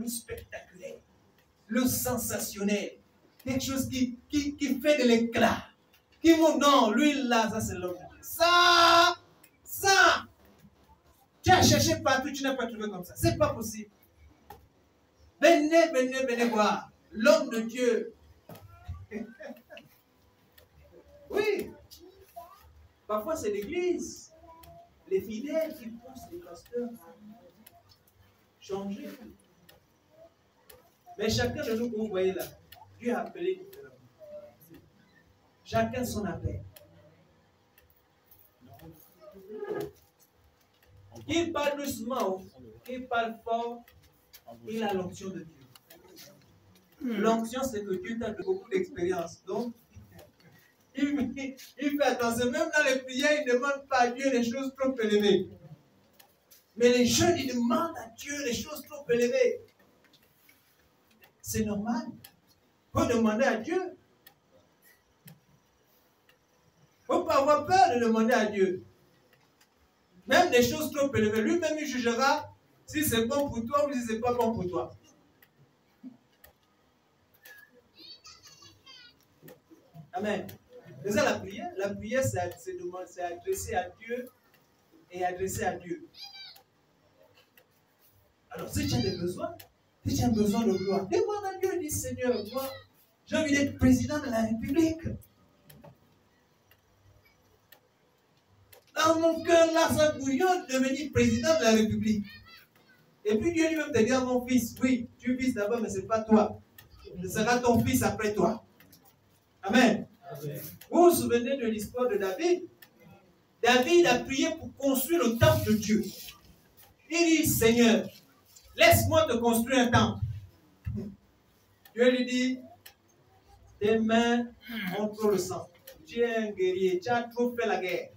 le spectaculaire, le sensationnel, quelque chose qui fait de l'éclat, qui montre, non, lui là, ça c'est l'homme de Dieu. Ça, tu as cherché partout, tu n'as pas trouvé comme ça. C'est pas possible. Venez voir. L'homme de Dieu. Oui. Parfois, c'est l'église. Les fidèles qui poussent les pasteurs à changer. Mais chacun de nous que vous voyez là, Dieu a appelé différemment. Chacun son appel. Il parle doucement, il parle fort, il a l'onction de Dieu. L'onction, c'est que Dieu t'a beaucoup d'expérience. Donc, il fait attention. Même dans les prières, il ne demande pas à Dieu des choses trop élevées. Mais les jeunes, ils demandent à Dieu des choses trop élevées. C'est normal. Il faut demander à Dieu. Il ne faut pas avoir peur de demander à Dieu. Même des choses trop élevées. Lui-même, il jugera si c'est bon pour toi ou si ce n'est pas bon pour toi. Amen. C'est ça la prière. La prière, c'est adresser à Dieu et adresser à Dieu. Alors, si tu as des besoins, si tu as besoin de gloire, demande à Dieu, dis Seigneur, moi, j'ai envie d'être président de la République. Dans mon cœur, là, ça bouillonne de devenir président de la République. Et puis Dieu lui-même te dit à mon fils, oui, tu vis d'abord, mais ce n'est pas toi. Ce sera ton fils après toi. Amen. Amen. Vous vous souvenez de l'histoire de David? David a prié pour construire le temple de Dieu. Il dit, Seigneur, laisse-moi te construire un temple. Dieu lui dit, tes mains ont trop le sang. Tu es un guerrier, tu as trop fait la guerre.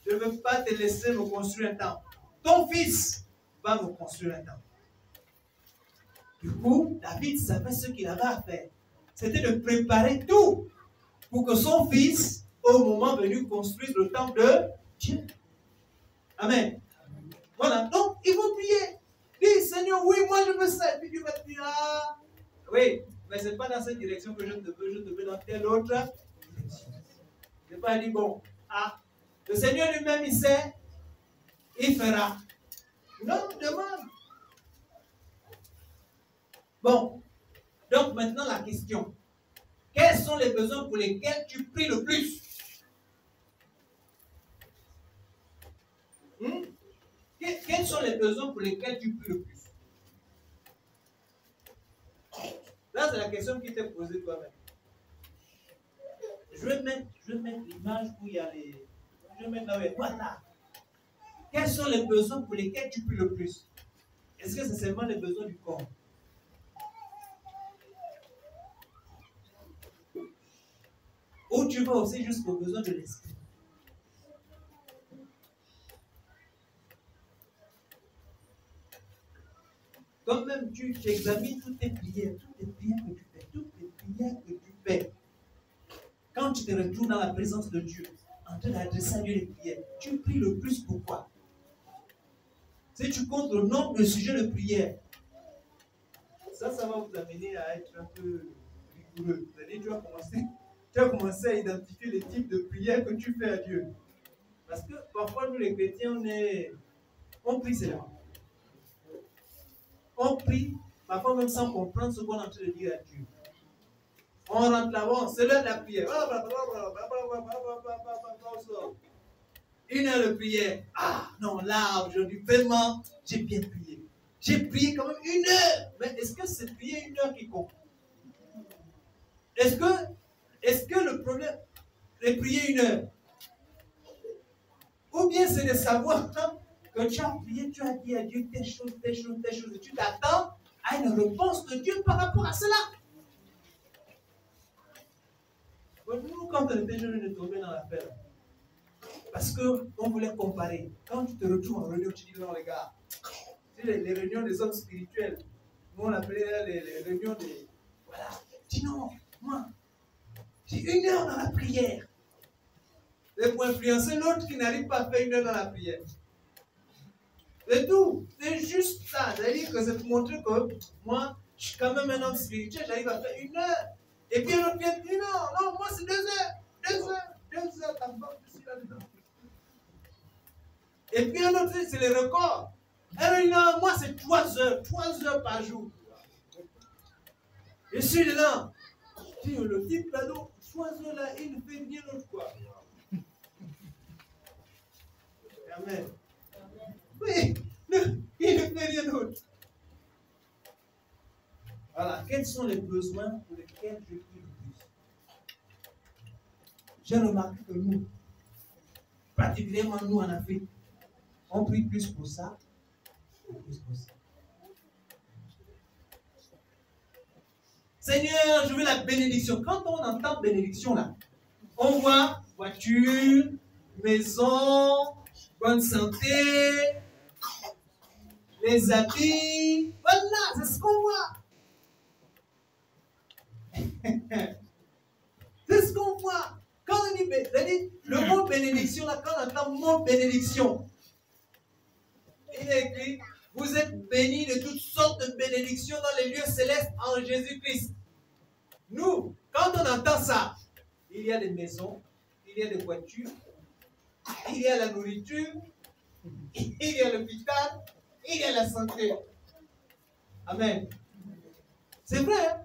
Je ne veux pas te laisser me construire un temple. Ton fils va me construire un temple. Du coup, David savait ce qu'il avait à faire. C'était de préparer tout pour que son fils, au moment venu, construise le temple de Dieu. Amen. Voilà. Donc, ils vont prier. Dis, Seigneur, oui, moi je veux ça. Et puis Dieu va te dire, ah, oui, mais ce n'est pas dans cette direction que je te veux dans telle autre direction. Je n'ai pas dit, bon, ah, le Seigneur lui-même, il sait, il fera. Non, demande. Bon, donc maintenant la question. Quels sont les besoins pour lesquels tu pries le plus? Quels sont les besoins pour lesquels tu pries le plus? Là, c'est la question qui t'est posée toi-même. Je vais mettre l'image où il y a les... Je vais mettre là où il y a... Voilà. Quels sont les besoins pour lesquels tu pries le plus? Est-ce que c'est seulement les besoins du corps? Ou tu vas aussi jusqu'aux besoins de l'esprit? Quand même tu examines toutes tes prières que tu fais, quand tu te retrouves dans la présence de Dieu, en train d'adresser à Dieu les prières, tu pries le plus pourquoi? Si tu comptes le nombre de sujets de prière, ça va vous amener à être un peu rigoureux. C'est-à-dire, tu vas commencer à identifier les types de prières que tu fais à Dieu. Parce que parfois, nous les chrétiens, on prie seulement. On prie, parfois même sans comprendre ce qu'on est en train de dire à Dieu. On rentre là-bas, c'est l'heure de la prière. 1 heure de prière. Ah non, là, aujourd'hui, vraiment, j'ai bien prié. J'ai prié quand même 1 heure. Mais est-ce que c'est prier 1 heure qui compte? Est-ce que le problème est prier 1 heure? Ou bien c'est de savoir que tu as prié, tu as dit à Dieu telle chose, et tu t'attends à une réponse de Dieu par rapport à cela. Nous, quand on était jeunes, on est tombé dans l'affaire. Parce qu'on voulait comparer. Quand tu te retrouves en réunion, tu dis non, les gars, les réunions des hommes spirituels, nous on appelait les réunions des. Voilà. Dis non, moi, j'ai 1 heure dans la prière. Et pour influencer l'autre qui n'arrive pas à faire 1 heure dans la prière. C'est tout. C'est juste ça. C'est-à-dire que c'est pour montrer que moi, je suis quand même un homme spirituel, j'arrive à faire 1 heure. Et puis l'autre vient dit non, non, moi c'est 2 heures. 2 heures, ta femme, je suis là-dedans. Et puis un autre, c'est le record. Elle dit non, moi c'est 3 heures. 3 heures par jour. Je suis dedans. Je dis, le type là, 3 heures là, il ne fait rien d'autre quoi. Amen. Oui, il ne fait rien d'autre. Voilà, quels sont les besoins pour lesquels je prie le plus? J'ai remarqué que nous, particulièrement nous en Afrique, on prie plus pour ça ou plus pour ça. Seigneur, je veux la bénédiction. Quand on entend bénédiction là, on voit voiture, maison, bonne santé, les habits. Voilà, c'est ce qu'on voit. C'est ce qu'on voit. Quand on dit, le mot bénédiction, là, quand on entend le mot bénédiction, il est écrit, vous êtes bénis de toutes sortes de bénédictions dans les lieux célestes en Jésus-Christ. Nous, quand on entend ça, il y a des maisons, il y a des voitures, il y a la nourriture, il y a l'hôpital, il y a la santé. Amen. C'est vrai, hein?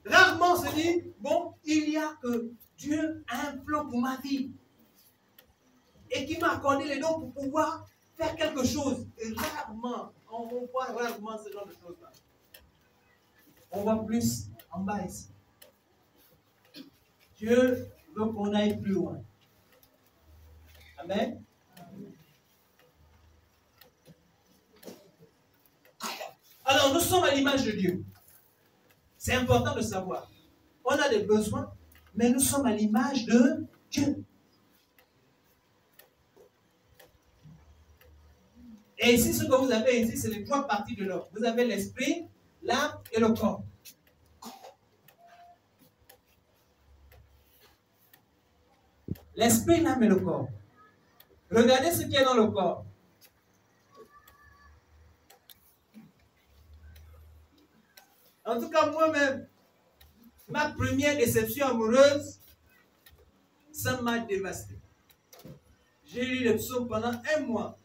Rarement on se dit, bon, il y a que Dieu a un plan pour ma vie et qui m'a accordé les dons pour pouvoir faire quelque chose. Et rarement, on voit rarement ce genre de choses-là. On voit plus en bas ici. Dieu veut qu'on aille plus loin. Amen. Alors, nous sommes à l'image de Dieu. C'est important de savoir. On a des besoins, mais nous sommes à l'image de Dieu. Et ici, ce que vous avez ici, c'est les 3 parties de l'homme. Vous avez l'esprit, l'âme et le corps. L'esprit, l'âme et le corps. Regardez ce qu'il y a dans le corps. En tout cas, moi-même, ma première déception amoureuse, ça m'a dévasté. J'ai lu les psaumes pendant 1 mois.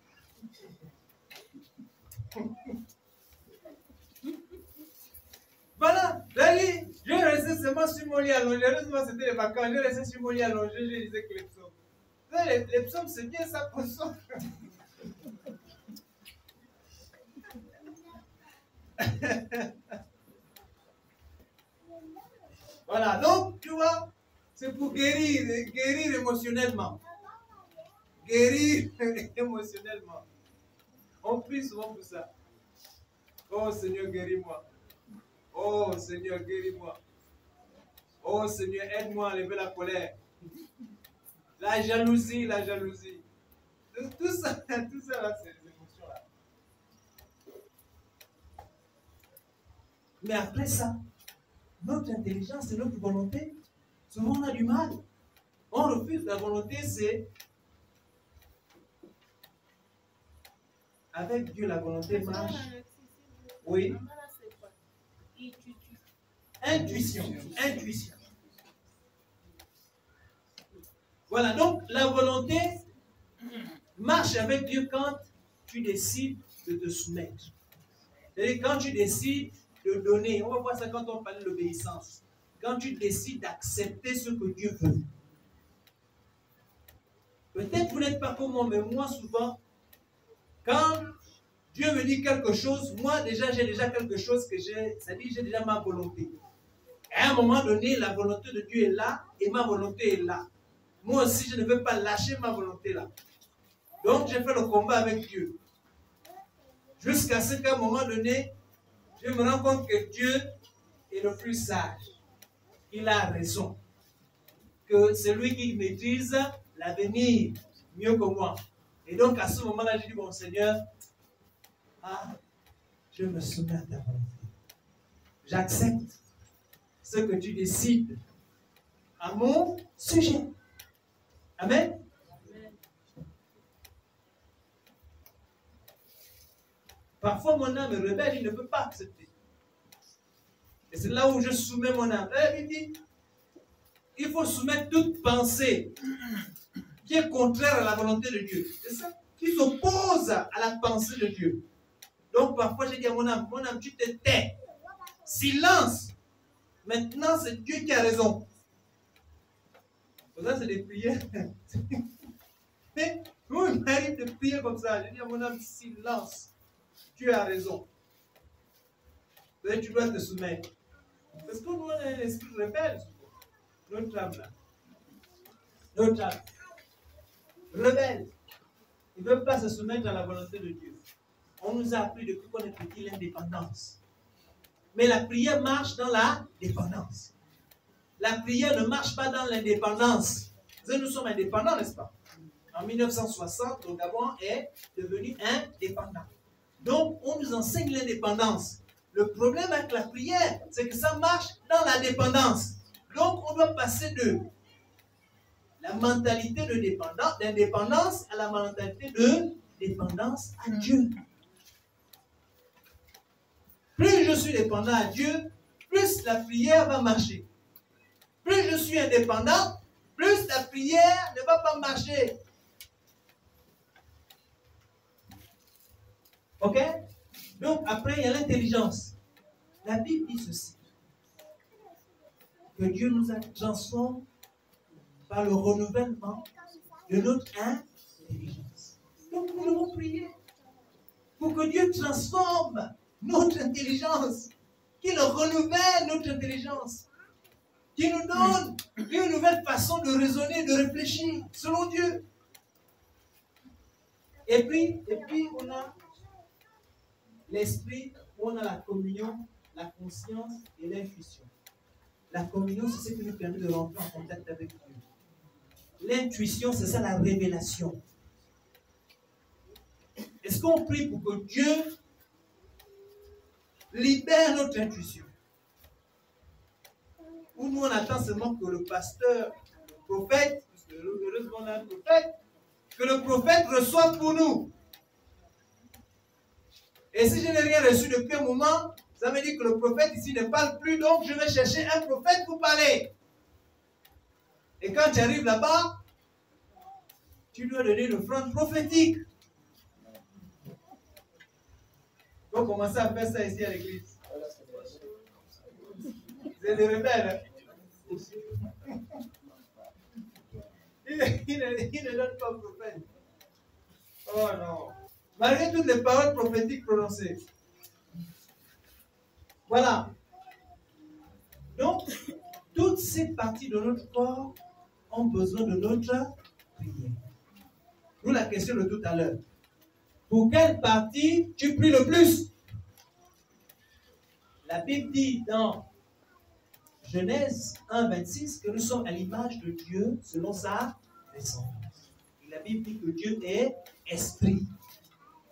Voilà, je restais seulement sur mon lit allongé. Heureusement, c'était les vacances. Je restais sur mon lit allongé, je lisais que les psaumes. Les psaumes, c'est bien ça pour ça. Voilà, donc, tu vois, c'est pour guérir émotionnellement. Guérir émotionnellement. On prie souvent pour ça. Oh Seigneur, guéris-moi. Oh Seigneur, guéris-moi. Oh Seigneur, aide-moi à enlever la colère. La jalousie, la jalousie. Tout ça là, c'est les émotions là. Mais après ça, notre intelligence et notre volonté, souvent on a du mal. On refuse la volonté, c'est avec Dieu la volonté marche. Oui. Intuition. Intuition. Voilà, donc la volonté marche avec Dieu quand tu décides de te soumettre. C'est-à-dire quand tu décides de donner. On va voir ça quand on parle de l'obéissance. Quand tu décides d'accepter ce que Dieu veut. Peut-être vous n'êtes pas comme moi, mais moi souvent, quand Dieu me dit quelque chose, moi déjà j'ai déjà quelque chose que j'ai, c'est-à-dire j'ai déjà ma volonté. À un moment donné, la volonté de Dieu est là et ma volonté est là. Moi aussi, je ne veux pas lâcher ma volonté là. Donc, j'ai fait le combat avec Dieu. Jusqu'à ce qu'à un moment donné, je me rends compte que Dieu est le plus sage. Il a raison. Que c'est lui qui maîtrise l'avenir mieux que moi. Et donc, à ce moment-là, j'ai dit, bon Seigneur, je me soumets à ta volonté. J'accepte ce que tu décides à mon sujet. Amen. Parfois, mon âme est rebelle, il ne peut pas accepter. Et c'est là où je soumets mon âme. Il dit, il faut soumettre toute pensée qui est contraire à la volonté de Dieu. C'est ça, qui s'oppose à la pensée de Dieu. Donc, parfois, je dis à mon âme, tu te tais. Silence. Maintenant, c'est Dieu qui a raison. Ça, c'est des prières. Mais, moi, il m'arrive de prier comme ça. Je dis à mon âme, silence. Tu as raison. Tu dois te soumettre. Parce que nous, on a un esprit rebelle. Notre âme, là. Notre âme. Rebelle. Il ne veut pas se soumettre à la volonté de Dieu. On nous a appris depuis qu'on est petit l'indépendance. Mais la prière marche dans la dépendance. La prière ne marche pas dans l'indépendance. Nous sommes indépendants, n'est-ce pas? En 1960, le Gabon est devenu indépendant. Donc, on nous enseigne l'indépendance. Le problème avec la prière, c'est que ça marche dans la dépendance. Donc, on doit passer de la mentalité d'indépendance à la mentalité de dépendance à Dieu. Plus je suis dépendant à Dieu, plus la prière va marcher. Plus je suis indépendant, plus la prière ne va pas marcher. Ok? Donc après, il y a l'intelligence. La Bible dit ceci. Que Dieu nous transforme par le renouvellement de notre intelligence. Donc nous devons prier pour que Dieu transforme notre intelligence, qu'il renouvelle notre intelligence, qu'il nous donne une nouvelle façon de raisonner, de réfléchir selon Dieu. Et puis on a l'esprit, on a la communion, la conscience et l'intuition. La communion, c'est ce qui nous permet de rentrer en contact avec Dieu. L'intuition, c'est ça la révélation. Est-ce qu'on prie pour que Dieu libère notre intuition? Ou nous on attend seulement que le pasteur, le prophète, parce que heureusement on a un prophète, que le prophète reçoive pour nous. Et si je n'ai rien reçu depuis un moment, ça veut dire que le prophète ici ne parle plus, donc je vais chercher un prophète pour parler. Et quand tu arrives là-bas, tu dois donner une offrande prophétique. On va commencer à faire ça ici à l'église. C'est des rebelles. Hein? Il ne donne pas au prophète. Oh non. Malgré toutes les paroles prophétiques prononcées. Voilà. Donc, toutes ces parties de notre corps ont besoin de notre prière. D'où la question de tout à l'heure. Pour quelle partie tu pries le plus? La Bible dit dans Genèse 1,26 que nous sommes à l'image de Dieu selon sa descendance. Et la Bible dit que Dieu est esprit.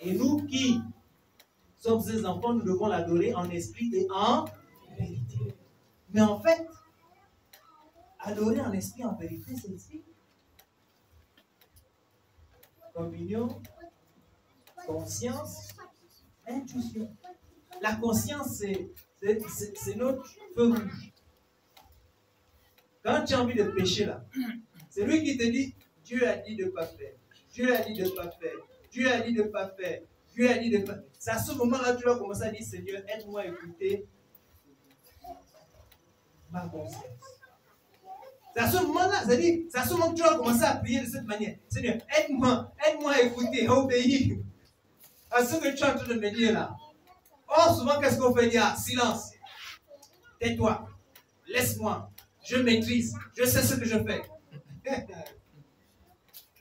Et nous qui sommes ses enfants, nous devons l'adorer en esprit et en vérité. Mais en fait, adorer en esprit et en vérité, c'est ici. Communion, conscience, intuition. La conscience, c'est notre feu rouge. Quand tu as envie de pécher là, c'est lui qui te dit, Dieu a dit de ne pas faire. Dieu a dit de ne pas faire. Dieu a dit de ne pas faire. Dieu a dit de ne pas faire. C'est à ce moment-là que tu vas commencer à dire, Seigneur, aide-moi à écouter ma conscience. C'est à ce moment-là, c'est à ce moment que tu vas commencer à prier de cette manière. Seigneur, aide-moi à écouter, à obéir à ce que tu es en train de me dire là. Or, souvent, qu'est-ce qu'on fait dire? Silence. Tais-toi. Laisse-moi. Je maîtrise. Je sais ce que je fais. Il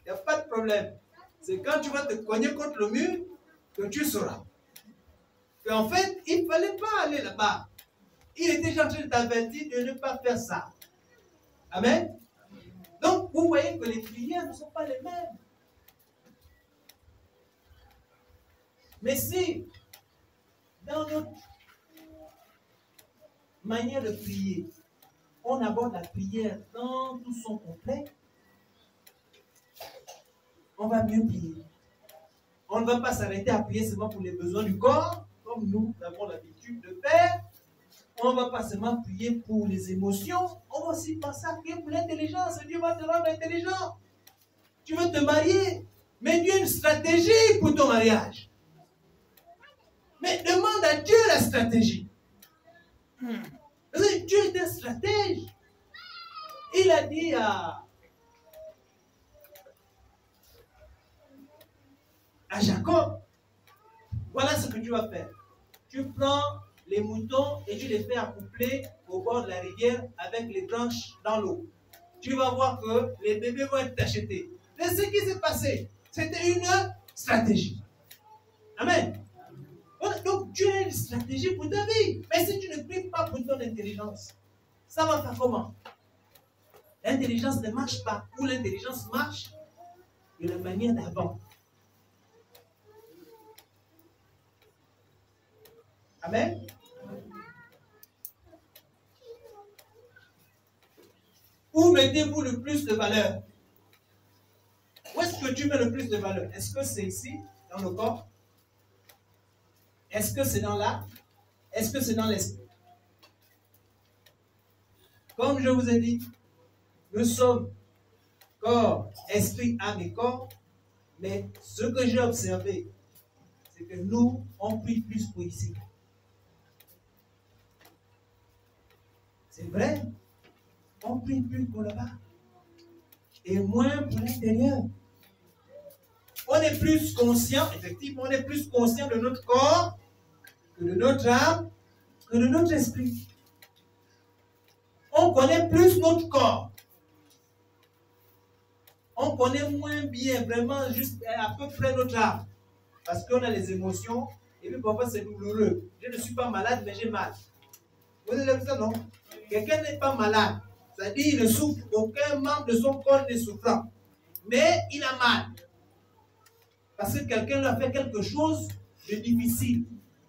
n'y a pas de problème. C'est quand tu vas te cogner contre le mur que tu sauras. Qu'en fait, il ne fallait pas aller là-bas. Il était déjà en train de t'avertir de ne pas faire ça. Amen. Donc, vous voyez que les prières ne sont pas les mêmes. Mais si, dans notre manière de prier, on aborde la prière dans tout son complet, on va mieux prier. On ne va pas s'arrêter à prier seulement pour les besoins du corps, comme nous avons l'habitude de faire. On ne va pas seulement prier pour les émotions, on va aussi penser à prier pour l'intelligence. Dieu va te rendre intelligent. Tu veux te marier, mais Dieu a une stratégie pour ton mariage. Mais demande à Dieu la stratégie. Parce que Dieu est un stratège. Il a dit à Jacob, voilà ce que tu vas faire. Tu prends les moutons et tu les fais accoupler au bord de la rivière avec les branches dans l'eau. Tu vas voir que les bébés vont être achetés. C'est ce qui s'est passé. C'était une stratégie. Amen. Donc Dieu a une stratégie pour ta vie. Mais si tu ne pries pas pour ton intelligence, ça va faire comment? L'intelligence ne marche pas. Ou l'intelligence marche de la manière d'avant. Amen. Où mettez-vous le plus de valeur? Où est-ce que tu mets le plus de valeur? Est-ce que c'est ici, dans le corps? Est-ce que c'est dans l'âme? Est-ce que c'est dans l'esprit? Comme je vous ai dit, nous sommes corps, esprit, âme et corps. Mais ce que j'ai observé, c'est que nous, on prie plus pour ici. C'est vrai. On prie plus pour là-bas. Et moins pour l'intérieur. On est plus conscient, effectivement, on est plus conscient de notre corps, que de notre âme, que de notre esprit. On connaît plus notre corps. On connaît moins bien, vraiment, juste à peu près notre âme. Parce qu'on a les émotions, et puis parfois c'est douloureux. Je ne suis pas malade, mais j'ai mal. Vous avez vu ça, non? Quelqu'un n'est pas malade. C'est-à-dire qu'il ne souffre, aucun membre de son corps n'est souffrant. Mais il a mal. Parce que quelqu'un lui a fait quelque chose de difficile.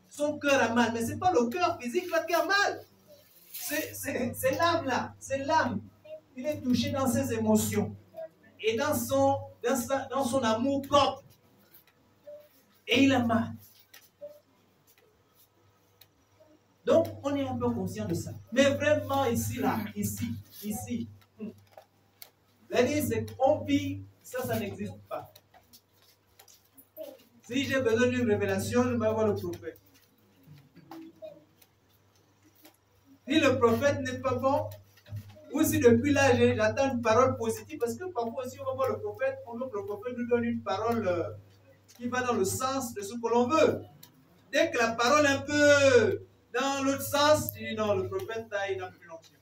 Son cœur a mal. Mais ce n'est pas le cœur physique là qui a mal. C'est l'âme là. C'est l'âme. Il est touché dans ses émotions. Et dans son amour propre. Et il a mal. Donc, on est un peu conscient de ça. Mais vraiment, ici, là, ici. La vie, c'est qu'on vit, ça n'existe pas. Si j'ai besoin d'une révélation, je vais voir le prophète. Si le prophète n'est pas bon, ou si depuis là, j'attends une parole positive, parce que parfois aussi, on va voir le prophète, on veut que le prophète nous donne une parole qui va dans le sens de ce que l'on veut. Dès que la parole est un peu dans l'autre sens, tu dis non, le prophète, là, il n'a plus l'onction.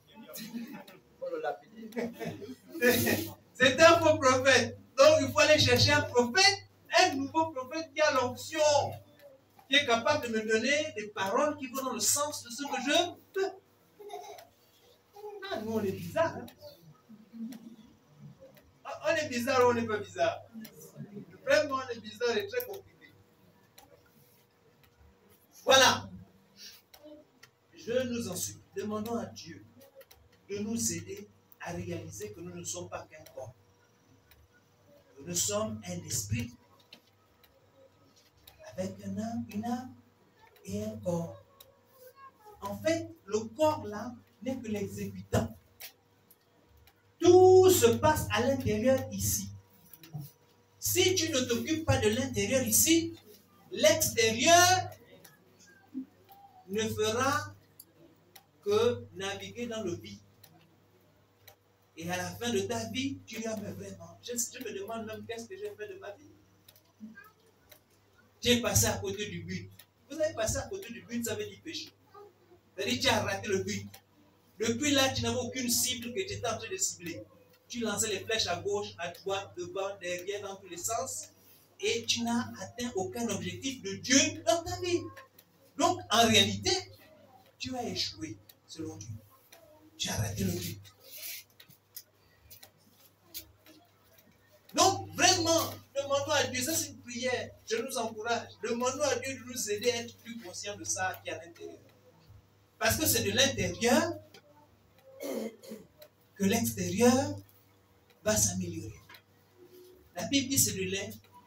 C'est un faux prophète. Donc, il faut aller chercher un prophète, un nouveau prophète qui a l'onction, qui est capable de me donner des paroles qui vont dans le sens de ce que je veux. Ah, nous, on est bizarre. Hein? On est bizarre ou on n'est pas bizarre? Vraiment, on est bizarre et très compliqué. Voilà. Je nous en supplie. Demandons à Dieu de nous aider à réaliser que nous ne sommes pas qu'un corps. Que nous sommes un esprit avec une âme et un corps. En fait, le corps là n'est que l'exécutant. Tout se passe à l'intérieur ici. Si tu ne t'occupes pas de l'intérieur ici, l'extérieur ne fera que naviguer dans le vide. Et à la fin de ta vie, tu diras, mais vraiment, je me demande même qu'est-ce que j'ai fait de ma vie. J'ai passé à côté du but. Vous avez passé à côté du but, ça veut dire péché. C'est-à-dire que tu as raté le but. Depuis là, tu n'avais aucune cible que tu étais en train de cibler. Tu lançais les flèches à gauche, à droite, devant, derrière, dans tous les sens. Et tu n'as atteint aucun objectif de Dieu dans ta vie. Donc, en réalité, tu as échoué, selon Dieu. Tu as raté le but. Donc, vraiment, demandons à Dieu, ça c'est une prière, je nous encourage. Demandons à Dieu de nous aider à être plus conscients de ça qui est à l'intérieur. Parce que c'est de l'intérieur que l'extérieur va s'améliorer. La Bible dit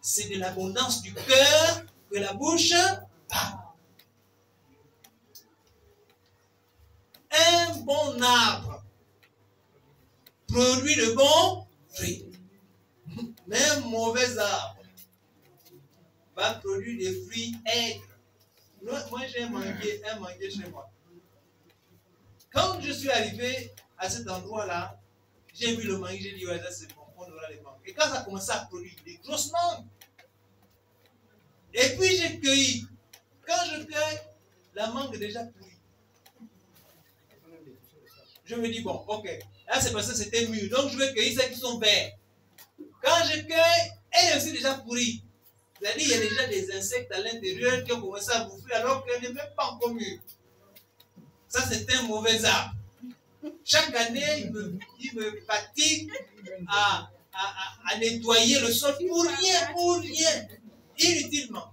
c'est de l'abondance du cœur que la bouche parle. Un bon arbre produit de bons fruits. Mais un mauvais arbre va produire des fruits aigres. Moi j'ai un manguier chez moi. Quand je suis arrivé à cet endroit-là, j'ai vu le mangue, j'ai dit, ouais, ça c'est bon, on aura les mangues. Et quand ça a commencé à produire des grosses mangues, et puis j'ai cueilli. Quand je cueille, la mangue est déjà pourrie. Je me dis, bon, ok, là c'est parce que c'était mûr, donc je vais cueillir celles qui sont verts. Quand je cueille, elle est aussi déjà pourrie. C'est-à-dire, il y a déjà des insectes à l'intérieur qui ont commencé à bouffer alors qu'elle n'est même pas encore mûre. Ça, c'est un mauvais arbre. Chaque année, il me fatigue à nettoyer le sol pour rien, inutilement.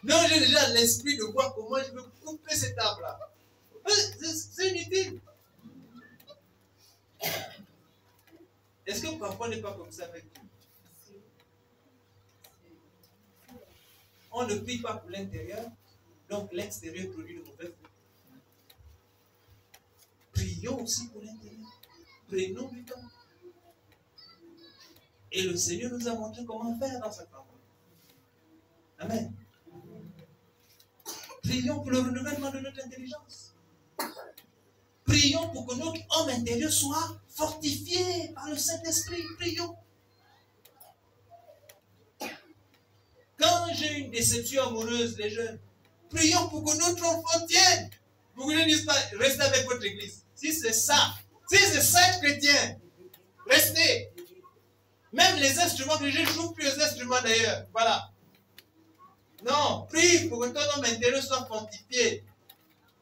Donc, j'ai déjà l'esprit de voir comment je veux couper cet arbre-là. C'est inutile. Est-ce que parfois on n'est pas comme ça avec Dieu? On ne prie pas pour l'intérieur, donc l'extérieur produit de mauvais fruits. Prions aussi pour l'intérieur. Prenons du temps. Et le Seigneur nous a montré comment faire dans cette parole. Amen. Prions pour le renouvellement de notre intelligence. Prions pour que notre homme intérieur soit fortifié par le Saint-Esprit. Prions. Quand j'ai une déception amoureuse, les jeunes, prions pour que notre enfant tienne. Vous ne dites pas, restez avec votre église. Si c'est ça être chrétien, restez. Même les instruments que je joue plus les instruments d'ailleurs. Voilà. Non, prie pour que ton homme intérieur soit fortifié.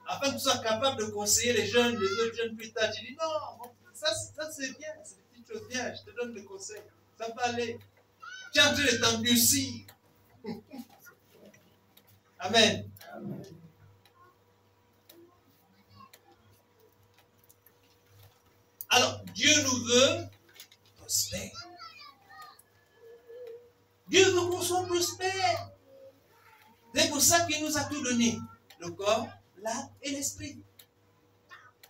Afin que tu sois capable de conseiller les autres jeunes plus tard. Tu dis non, ça c'est bien, c'est une petite chose bien, je te donne des conseils. Ça va aller. Tu es en train de t'endurcir. Amen. Alors, Dieu nous veut prospères. Dieu veut qu'on soit prospère. C'est pour ça qu'il nous a tout donné. Le corps, l'âme et l'esprit.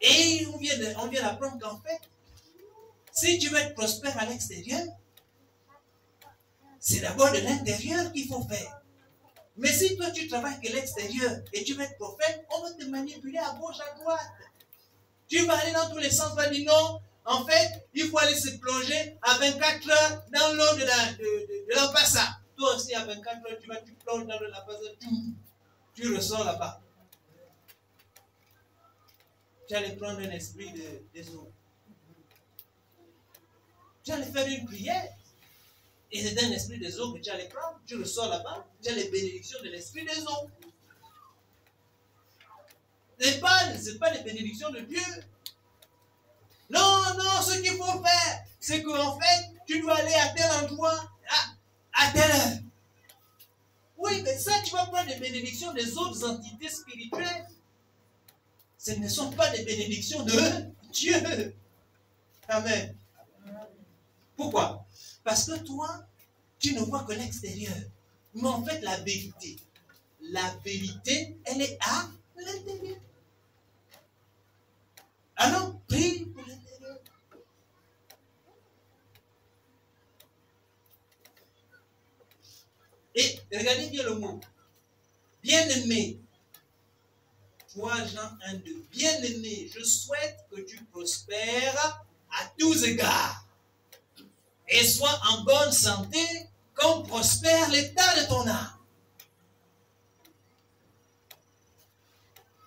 Et on vient d'apprendre qu'en fait, si tu veux être prospère à l'extérieur, c'est d'abord de l'intérieur qu'il faut faire. Mais si toi tu travailles que l'extérieur et tu veux être prophète, on va te manipuler à gauche, à droite. Tu vas aller dans tous les sens, tu vas dire non, en fait, il faut aller se plonger à 24 heures dans l'eau de l'Ampassa. Toi aussi, à 24 heures, tu plonges dans l'eau de l'Ampassa, tu ressors là-bas. Tu allais prendre un esprit des eaux. Tu allais faire une prière. Et c'est un esprit des eaux que tu allais prendre. Tu ressors là-bas. Tu as les bénédictions de l'esprit des eaux. Ce n'est pas les bénédictions de Dieu. Non, ce qu'il faut faire, c'est qu'en fait, tu dois aller à tel endroit, à telle heure. Oui, mais ça, tu vas prendre les bénédictions des autres entités spirituelles. Ce ne sont pas des bénédictions de Dieu. Amen. Pourquoi? Parce que toi, tu ne vois que l'extérieur. Mais en fait, la vérité, elle est à l'intérieur. Alors, prie pour l'intérieur. Et regardez bien le mot. Bien-aimé. 3 Jean 1:2. Bien-aimé, je souhaite que tu prospères à tous égards et sois en bonne santé comme prospère l'état de ton âme.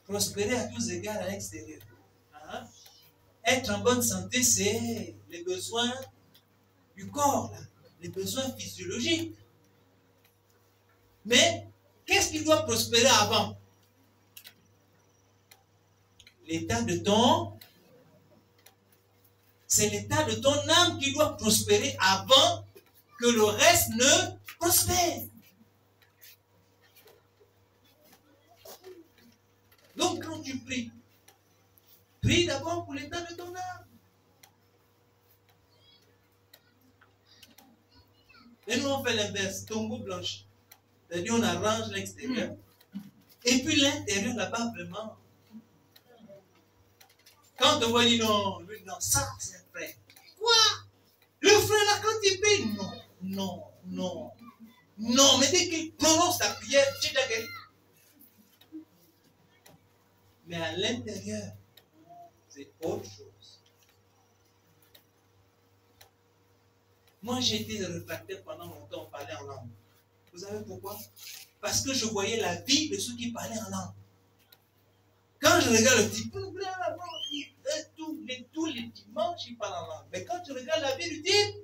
Prospérer à tous égards à l'extérieur. Être en bonne santé, c'est les besoins du corps, là, les besoins physiologiques. Mais qu'est-ce qui doit prospérer avant? L'état de ton... C'est l'état de ton âme qui doit prospérer avant que le reste ne prospère. Donc quand tu pries, prie d'abord pour l'état de ton âme. Et nous, on fait l'inverse, tombeau blanchi. C'est-à-dire, on arrange l'extérieur. Et puis l'intérieur, là-bas, vraiment. Quand on voit, dit non, lui, non, ça, c'est un frère. Quoi? Le frère, là, quand il paye, non, non, non. Non, mais dès qu'il prononce la prière, tu es guéri. Mais à l'intérieur, c'est autre chose. Moi, j'ai été réfractaire pendant longtemps, on parlait en langue. Vous savez pourquoi? Parce que je voyais la vie de ceux qui parlaient en langue. Quand je regarde le type, tous les dimanches, il parle en langue. Mais quand tu regardes la vie du type,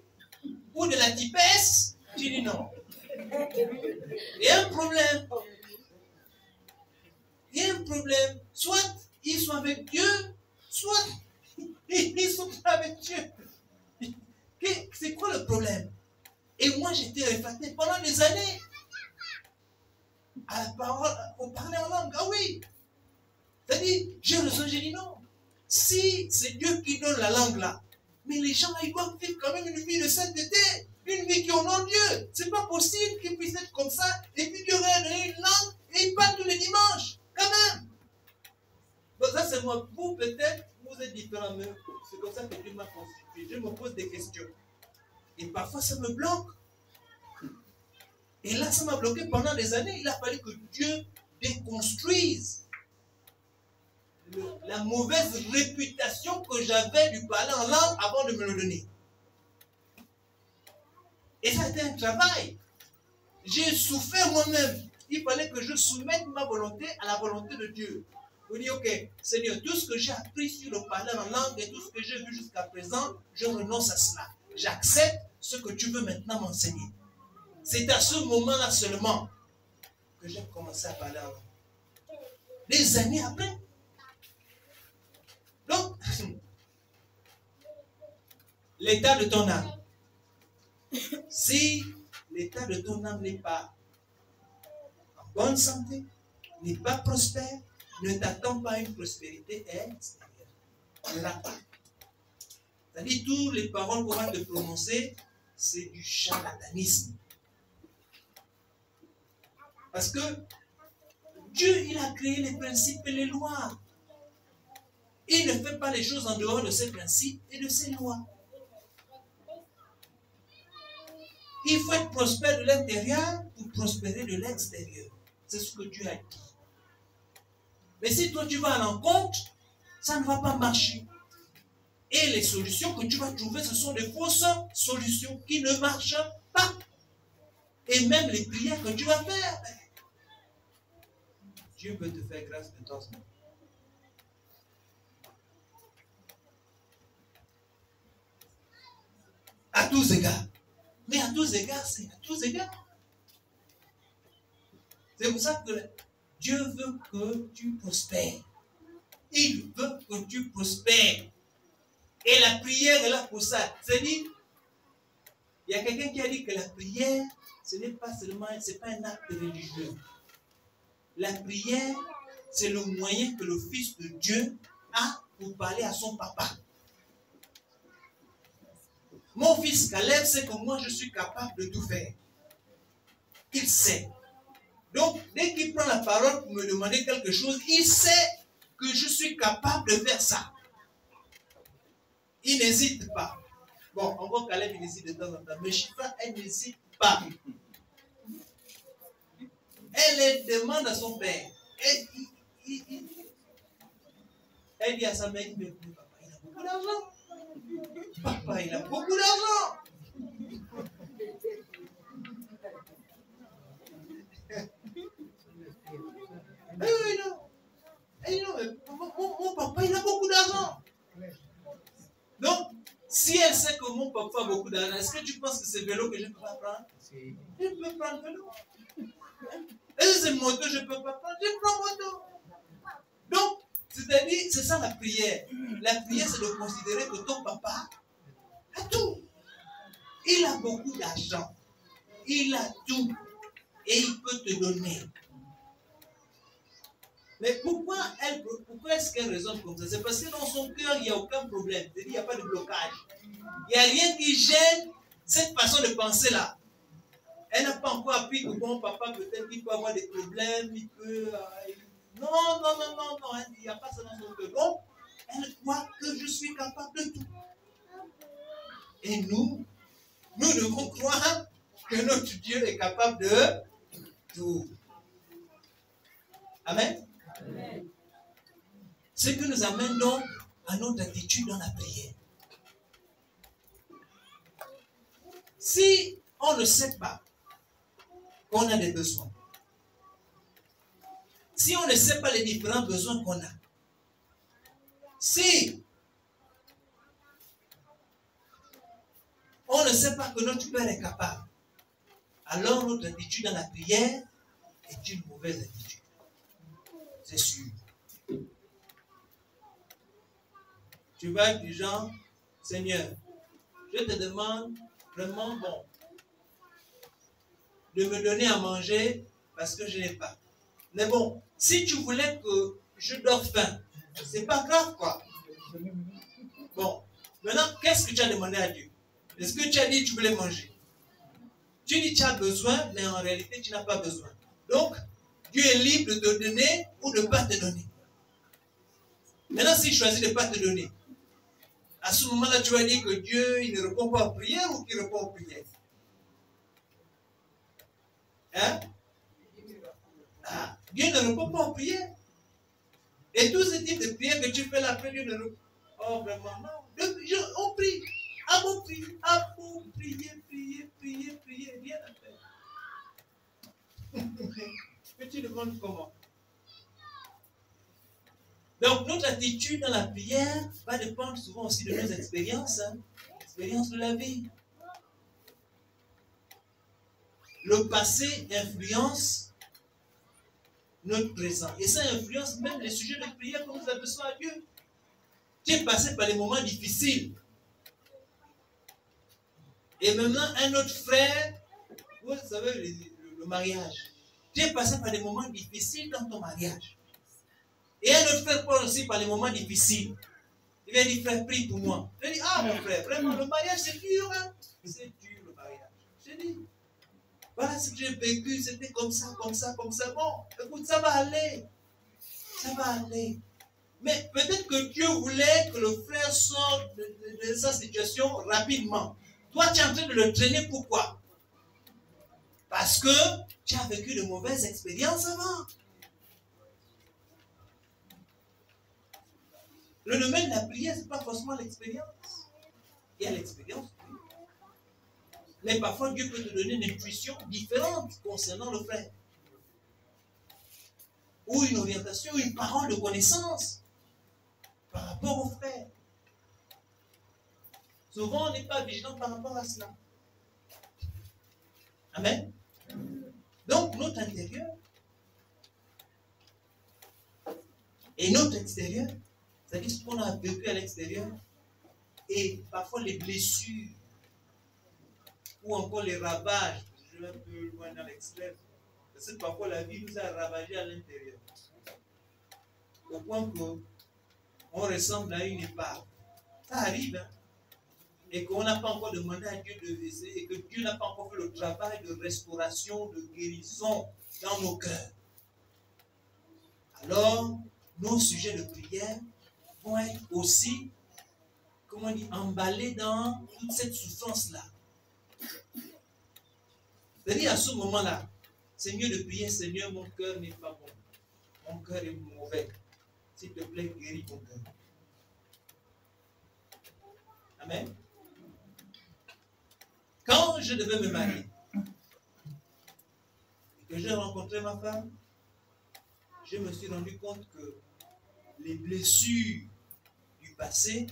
ou de la typesse, tu dis non. Il y a un problème. Il y a un problème. Soit ils sont avec Dieu, soit ils sont pas avec Dieu. C'est quoi le problème? Et moi, j'étais réfractaire pendant des années à la parole, au parler en langue. Ah oui! C'est-à-dire, j'ai raison, j'ai dit non. Si c'est Dieu qui donne la langue là, mais les gens, ils doivent vivre quand même une vie de sainteté, une vie qui honore Dieu. C'est pas possible qu'ils puissent être comme ça, et puis Dieu aurait donné une langue, et ils parlent tous les dimanches, quand même. Donc ça, c'est moi. Vous, peut-être, vous êtes différents, mais c'est comme ça que Dieu m'a constitué. Je me pose des questions. Et parfois, ça me bloque. Et là, ça m'a bloqué pendant des années. Il a fallu que Dieu déconstruise la mauvaise réputation que j'avais du parler en langue avant de me le donner. Et ça a été un travail. J'ai souffert moi-même. Il fallait que je soumette ma volonté à la volonté de Dieu. Vous dites, ok, Seigneur, tout ce que j'ai appris sur le parler en langue et tout ce que j'ai vu jusqu'à présent, je renonce à cela. J'accepte ce que tu veux maintenant m'enseigner. C'est à ce moment-là seulement que j'ai commencé à parler en langue. Des années après. Donc, l'état de ton âme. Si l'état de ton âme n'est pas en bonne santé, n'est pas prospère, ne t'attends pas à une prospérité extérieure. Il n'y en a pas. C'est-à-dire, toutes les paroles qu'on va te prononcer, c'est du charlatanisme. Parce que Dieu, il a créé les principes et les lois. Il ne fait pas les choses en dehors de ses principes et de ses lois. Il faut être prospère de l'intérieur pour prospérer de l'extérieur. C'est ce que Dieu a dit. Mais si toi tu vas à l'encontre, ça ne va pas marcher. Et les solutions que tu vas trouver, ce sont des fausses solutions qui ne marchent pas. Et même les prières que tu vas faire, Dieu peut te faire grâce de temps en temps. À tous égards. Mais à tous égards, c'est à tous égards. C'est pour ça que Dieu veut que tu prospères. Il veut que tu prospères. Et la prière est là pour ça. C'est-à-dire, il y a quelqu'un qui a dit que la prière, ce n'est pas seulement, c'est pas un acte religieux. La prière, c'est le moyen que le Fils de Dieu a pour parler à son papa. Mon fils Caleb sait que moi je suis capable de tout faire. Il sait. Donc, dès qu'il prend la parole pour me demander quelque chose, il sait que je suis capable de faire ça. Il n'hésite pas. Bon, encore Caleb, il hésite de temps en temps. Mais Shipra, elle n'hésite pas. Elle demande à son père. Elle dit à sa mère, mais papa, il a beaucoup d'argent. Papa, il a beaucoup d'argent. Oui, non. Elle dit, non, mais mon papa, il a beaucoup d'argent. Donc, si elle sait que mon papa a beaucoup d'argent, est-ce que tu penses que c'est vélo que je ne peux pas prendre? Je peux prendre vélo. Est-ce que c'est moto, je ne peux pas prendre? Je prends moto. Donc, c'est-à-dire, c'est ça la prière. La prière, c'est de considérer que ton papa a tout. Il a beaucoup d'argent. Il a tout. Et il peut te donner. Mais pourquoi est-ce qu'elle raisonne comme ça? C'est parce que dans son cœur, il n'y a aucun problème. C'est-à-dire, il n'y a pas de blocage. Il n'y a rien qui gêne cette façon de penser-là. Elle n'a pas encore appris que bon, papa, peut-être qu'il peut avoir des problèmes, il peut... non, il n'y a pas ça dans son cœur. Donc, elle croit que je suis capable de tout. Et nous devons croire que notre Dieu est capable de tout. Amen. Amen. Ce qui nous amène donc à notre attitude dans la prière. Si on ne sait pas qu'on a des besoins, si on ne sait pas les différents besoins qu'on a, si on ne sait pas que notre Père est capable, alors notre attitude dans la prière est une mauvaise attitude. C'est sûr. Tu vas être du genre, Seigneur, je te demande vraiment de me donner à manger parce que je n'ai pas. Mais bon, si tu voulais que je dors faim, c'est pas grave quoi. Bon, maintenant, qu'est-ce que tu as demandé à Dieu? Est-ce que tu as dit que tu voulais manger? Tu dis que tu as besoin, mais en réalité, tu n'as pas besoin. Donc, Dieu est libre de te donner ou de ne pas te donner. Maintenant, s'il choisit de ne pas te donner, à ce moment-là, tu vas dire que Dieu, il ne répond pas aux prières ou qu'il répond aux prières? Hein? Dieu ne répond pas aux prières. Et tous ces types de prières que tu fais là, après Dieu ne répond. Oh, vraiment, non. On prie. Ah bon, prie. Ah bon, prier, rien à faire. Mais tu demandes comment? Donc, notre attitude dans la prière va dépendre souvent aussi de nos expériences, expériences de la vie. Le passé influence notre présent. Et ça influence même les sujets de prière que nous adressons à Dieu. Tu es passé par des moments difficiles. Et maintenant, un autre frère, vous savez, le mariage. Tu es passé par des moments difficiles dans ton mariage. Et un autre frère passe aussi par des moments difficiles. Il vient dire, frère, prie pour moi. Je dis, ah mon frère, vraiment, le mariage c'est dur, hein? C'est dur le mariage. Je dis, voilà ce que j'ai vécu, c'était comme ça. Bon, écoute, ça va aller. Ça va aller. Mais peut-être que Dieu voulait que le frère sorte de sa situation rapidement. Toi, tu es en train de le traîner, pourquoi? Parce que tu as vécu de mauvaises expériences avant. Le domaine de la prière, ce n'est pas forcément l'expérience. Il y a l'expérience, oui. Mais parfois, Dieu peut te donner une intuition différente concernant le frère. Ou une orientation, une parole de connaissance par rapport au frère. Souvent, on n'est pas vigilant par rapport à cela. Amen. Donc, notre intérieur et notre extérieur, c'est-à-dire ce qu'on a vécu à l'extérieur, et parfois les blessures, ou encore les ravages, je vais un peu loin dans l'extrême, parce que parfois la vie nous a ravagés à l'intérieur. Au point qu'on ressemble à une épave. Ça arrive, hein? Et qu'on n'a pas encore demandé à Dieu de laisser, et que Dieu n'a pas encore fait le travail de restauration, de guérison dans nos cœurs. Alors, nos sujets de prière vont être aussi, comment on dit, emballés dans toute cette souffrance-là. C'est-à-dire à ce moment-là, c'est mieux de prier, Seigneur, mon cœur n'est pas bon. Mon cœur est mauvais. S'il te plaît, guéris mon cœur. Amen. Quand je devais me marier, et que j'ai rencontré ma femme, je me suis rendu compte que les blessures du passé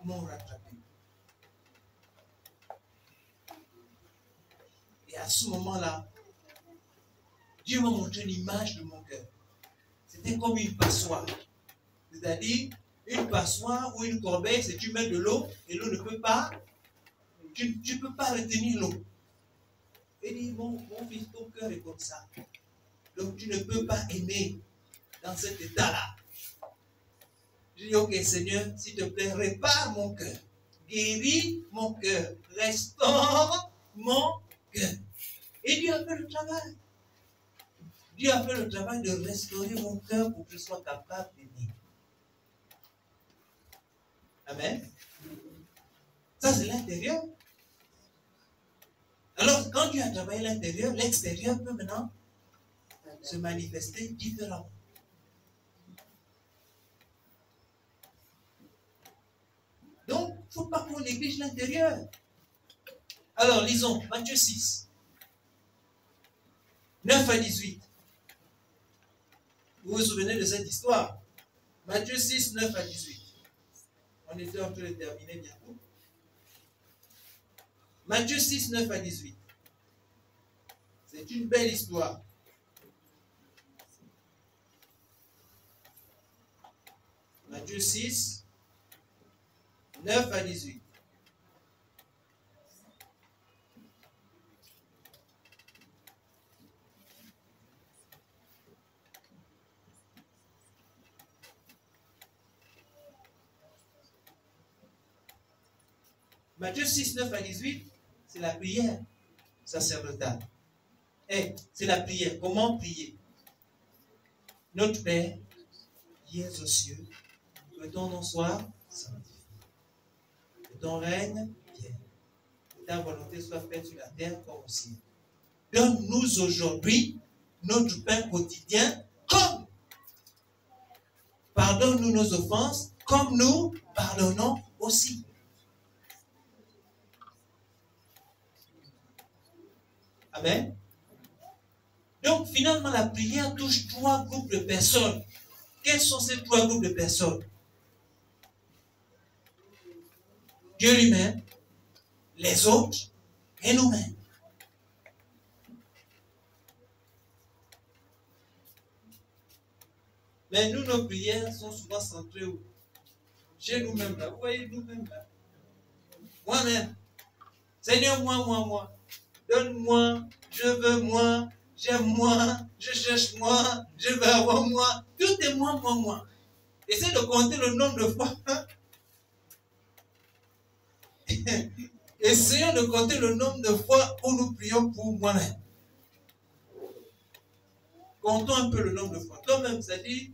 m'ont rattrapé. Et à ce moment-là, Dieu m'a montré une image de mon cœur. C'était comme une passoire. C'est-à-dire, une passoire ou une corbeille, c'est tu mets de l'eau et l'eau ne peut pas, tu ne peux pas retenir l'eau. Et dit, mon fils, ton cœur est comme ça. Donc tu ne peux pas aimer dans cet état-là. Je dis, ok Seigneur, s'il te plaît, répare mon cœur. Guéris mon cœur. Restaure mon cœur. Et Et Dieu a fait le travail. Dieu a fait le travail de restaurer mon cœur pour que je sois capable d'aimer. Amen. Ça, c'est l'intérieur. Alors, quand Dieu a travaillé l'intérieur, l'extérieur peut maintenant se manifester différemment. Donc, il ne faut pas qu'on néglige l'intérieur. Alors, lisons Matthieu 6, 9 à 18. Vous vous souvenez de cette histoire? Matthieu 6, 9 à 18. On était en train de terminer bientôt. Matthieu 6, 9 à 18. C'est une belle histoire. Matthieu 6, 9 à 18. Matthieu 6, 9 à 18, c'est la prière sacerdotale. Et c'est la prière. Comment prier? Notre Père, qui es aux cieux, que ton nom soit sanctifié. Que ton règne vienne. Que ta volonté soit faite sur la terre comme au ciel. Donne-nous aujourd'hui notre pain quotidien, comme pardonne-nous nos offenses, comme nous pardonnons aussi. Amen. Donc, finalement, la prière touche 3 groupes de personnes. Quels sont ces 3 groupes de personnes? Dieu lui-même, les autres et nous-mêmes. Mais nous, nos prières sont souvent centrées où? Chez nous-mêmes là. Vous voyez, nous-mêmes là. Moi-même. Seigneur, moi. Donne-moi, je veux moi, j'aime moi, je cherche moi, je veux avoir moi. Tout est moi. Essaye de compter le nombre de fois. Essayons de compter le nombre de fois où nous prions pour moi-même. Comptons un peu le nombre de fois. Toi-même, c'est-à-dire,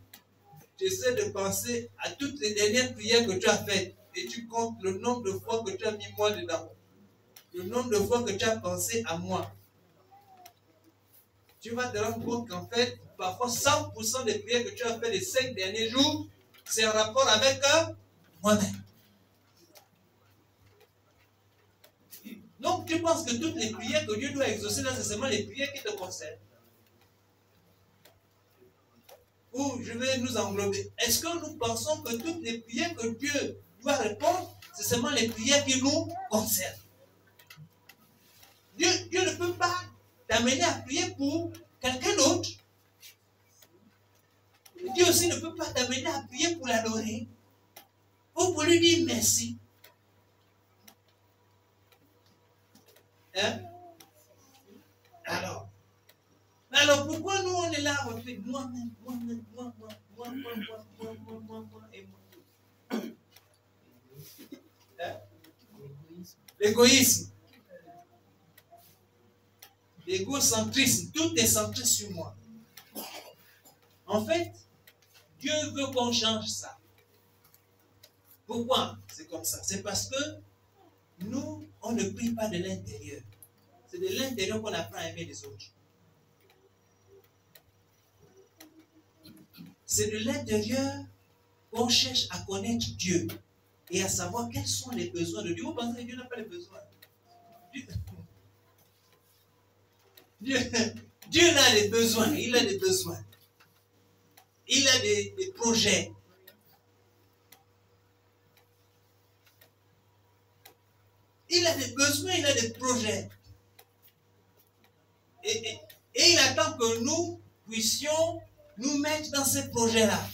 j'essaie de penser à toutes les dernières prières que tu as faites. Et tu comptes le nombre de fois que tu as mis moi dedans. Le nombre de fois que tu as pensé à moi. Tu vas te rendre compte qu'en fait, parfois 100% des prières que tu as fait les 5 derniers jours, c'est en rapport avec moi-même. Donc, tu penses que toutes les prières que Dieu doit exaucer, là, c'est seulement les prières qui te concernent. Ou je vais nous englober. Est-ce que nous pensons que toutes les prières que Dieu doit répondre, c'est seulement les prières qui nous concernent? Dieu ne peut pas t'amener à prier pour quelqu'un d'autre. Dieu aussi ne peut pas t'amener à prier pour l'adorer ou pour lui dire merci. Hein? Alors pourquoi nous on est là, on fait moi-même, et moi. Hein? L'égoïsme. L'égocentrisme, tout est centré sur moi. En fait, Dieu veut qu'on change ça. Pourquoi c'est comme ça? C'est parce que nous, on ne prie pas de l'intérieur. C'est de l'intérieur qu'on apprend à aimer les autres. C'est de l'intérieur qu'on cherche à connaître Dieu et à savoir quels sont les besoins de Dieu. Vous pensez que Dieu n'a pas les besoins? Dieu a des besoins, il a des besoins. Il a des projets. Il a des besoins, il a des projets. Et il attend que nous puissions nous mettre dans ces projets-là.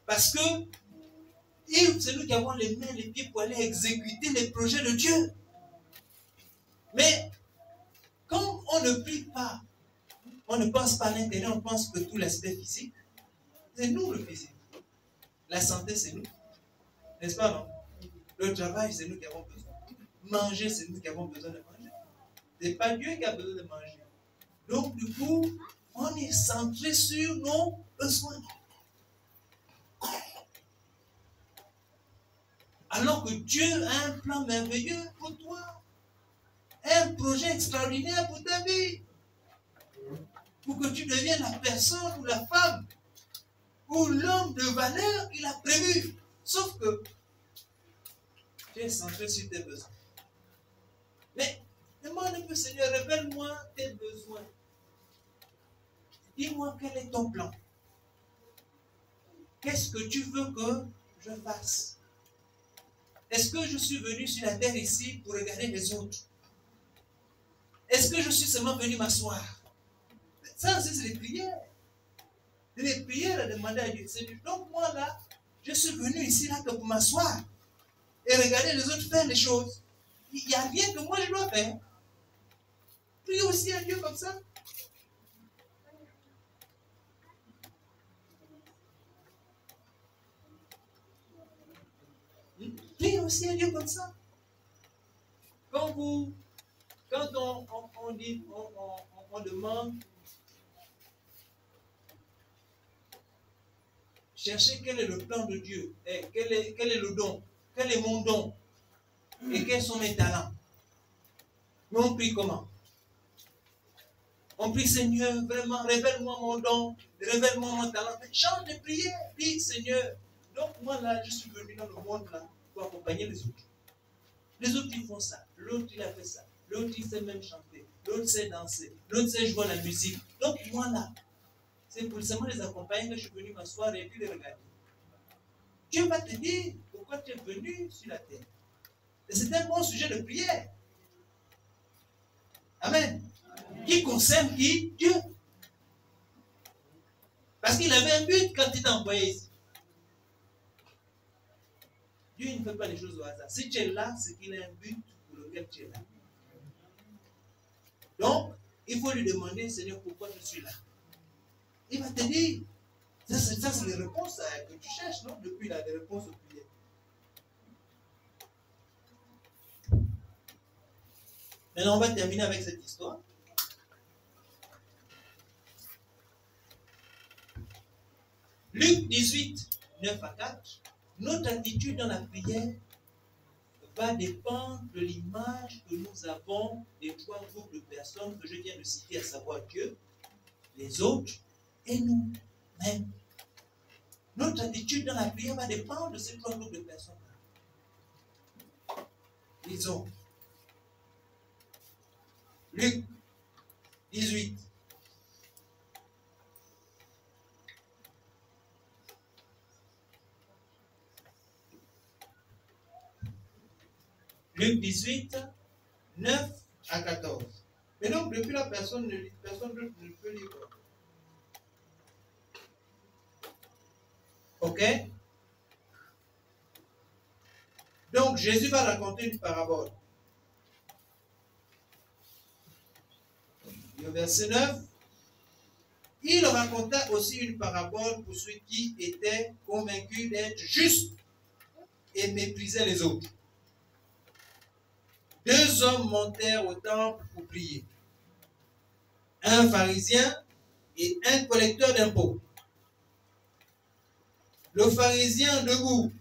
Parce que c'est nous qui avons les mains, les pieds pour aller exécuter les projets de Dieu. Mais quand on ne prie pas, on ne pense pas à l'intérieur, on pense que tout l'aspect physique, c'est nous le physique. La santé, c'est nous. N'est-ce pas, non? Le travail, c'est nous qui avons besoin. Manger, c'est nous qui avons besoin de manger. Ce n'est pas Dieu qui a besoin de manger. Donc, du coup, on est centré sur nos besoins. Alors que Dieu a un plan merveilleux pour toi. Un projet extraordinaire pour ta vie. Pour que tu deviennes la personne ou la femme ou l'homme de valeur qu'il a prévu. Sauf que tu es centré sur tes besoins. Mais demande un peu, Seigneur, révèle-moi tes besoins. Dis-moi quel est ton plan. Qu'est-ce que tu veux que je fasse? Est-ce que je suis venu sur la terre ici pour regarder les autres? Est-ce que je suis seulement venu m'asseoir? Ça aussi, c'est des prières. C'est des prières à demander à Dieu. Donc moi là, je suis venu ici là que pour m'asseoir et regarder les autres faire les choses. Il n'y a rien que moi je dois faire. Prie aussi à Dieu comme ça. Prie aussi à Dieu comme ça. Quand on dit, on demande, cherchez quel est le plan de Dieu, et quel est le don, quel est mon don, et quels sont mes talents. Mais on prie comment? On prie, Seigneur, vraiment, révèle-moi mon don, révèle-moi mon talent. Change de prière, prie, Seigneur. Donc moi là, je suis venu dans le monde là pour accompagner les autres. Les autres, ils font ça. L'autre, il a fait ça. L'autre, il sait même chanter. L'autre sait danser. L'autre sait jouer à la musique. Donc, moi, là, c'est pour seulement les accompagner que je suis venu m'asseoir et puis les regarder. Dieu va te dire pourquoi tu es venu sur la terre. Et c'est un bon sujet de prière. Amen. Qui concerne qui? Dieu. Parce qu'il avait un but quand il t'a envoyé ici. Dieu ne fait pas les choses au hasard. Si tu es là, c'est qu'il a un but pour lequel tu es là. Donc, il faut lui demander, Seigneur, pourquoi je suis là. Il va te dire, ça c'est les réponses que tu cherches, non? Depuis là, les réponses aux prières. Maintenant, on va terminer avec cette histoire. Luc 18, 9 à 4. Notre attitude dans la prière va dépendre de l'image que nous avons des trois groupes de personnes que je viens de citer, à savoir Dieu, les autres et nous-mêmes. Notre attitude dans la prière va dépendre de ces trois groupes de personnes. Lisons. Luc 18. Luc 18, 9 à 14. Mais donc, depuis la personne ne peut lire. Ok? Donc, Jésus va raconter une parabole. Le verset 9. Il raconta aussi une parabole pour ceux qui étaient convaincus d'être justes et méprisaient les autres. Deux hommes montèrent au temple pour prier. Un pharisien et un collecteur d'impôts. Le pharisien debout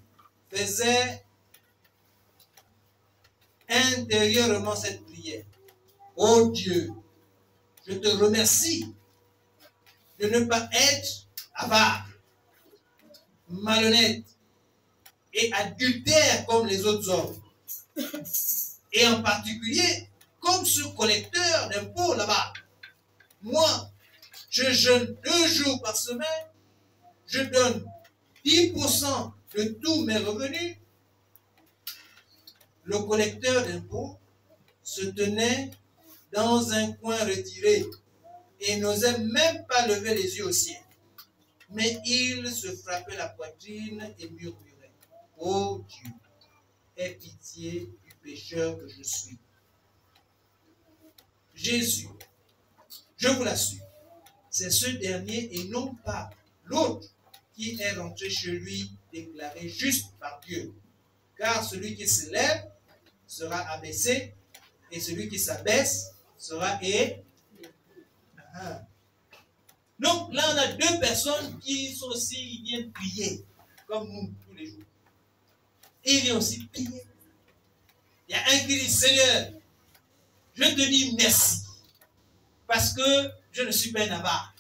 faisait intérieurement cette prière. Ô Dieu, je te remercie de ne pas être avare, malhonnête et adultère comme les autres hommes. Et en particulier, comme ce collecteur d'impôts là-bas. Moi, je jeûne 2 jours par semaine, je donne 10% de tous mes revenus. Le collecteur d'impôts se tenait dans un coin retiré et n'osait même pas lever les yeux au ciel. Mais il se frappait la poitrine et murmurait: ô Dieu, aie pitié du pécheur que je suis. Jésus, je vous l'assure, c'est ce dernier et non pas l'autre qui est rentré chez lui déclaré juste par Dieu. Car celui qui s'élève sera abaissé et celui qui s'abaisse sera et. Donc là, on a deux personnes qui sont aussi, ils viennent prier, comme nous, tous les jours. Et il vient aussi prier. Il y a un qui dit, Seigneur, je te dis merci, parce que je ne suis pas un avare.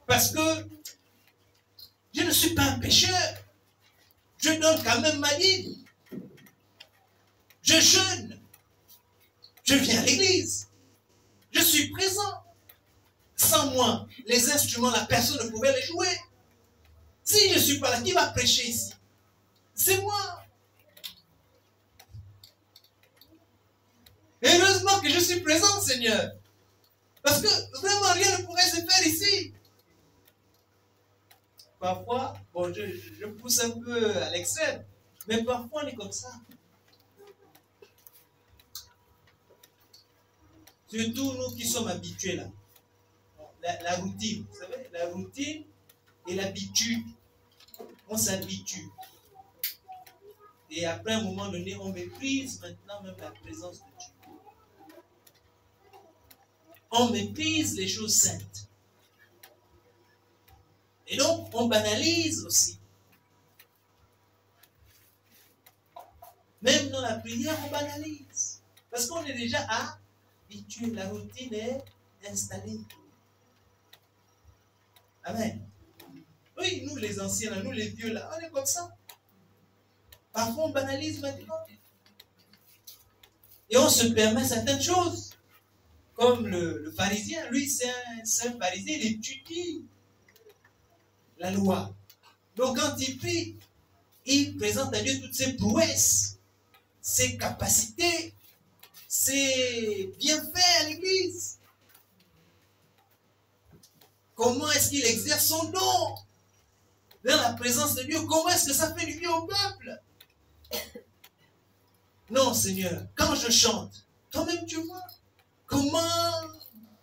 Parce que je ne suis pas un pécheur. Je donne quand même ma dîme. Je jeûne. Je viens à l'église. Je suis présent. Sans moi, les instruments, la personne ne pouvait les jouer. Si je ne suis pas là, qui va prêcher ici? C'est moi. Et heureusement que je suis présent, Seigneur. Parce que vraiment, rien ne pourrait se faire ici. Parfois, bon, je pousse un peu à l'extrême, mais parfois on est comme ça. Surtout nous qui sommes habitués là. La routine, vous savez, la routine et l'habitude, on s'habitue. Et après un moment donné, on méprise maintenant même la présence de Dieu. On méprise les choses saintes. Et donc, on banalise aussi. Même dans la prière, on banalise. Parce qu'on est déjà habitué. La routine est installée. Amen. Oui, nous les anciens, nous les vieux, là, on est comme ça. Parfois, on banalise maintenant. Et on se permet certaines choses. Comme le pharisien, lui, c'est un pharisien, il étudie la loi. Donc, quand il prie, il présente à Dieu toutes ses prouesses, ses capacités, ses bienfaits à l'église. Comment est-ce qu'il exerce son don dans la présence de Dieu? Comment est-ce que ça fait du bien au peuple? Non, Seigneur, quand je chante, toi-même tu vois comment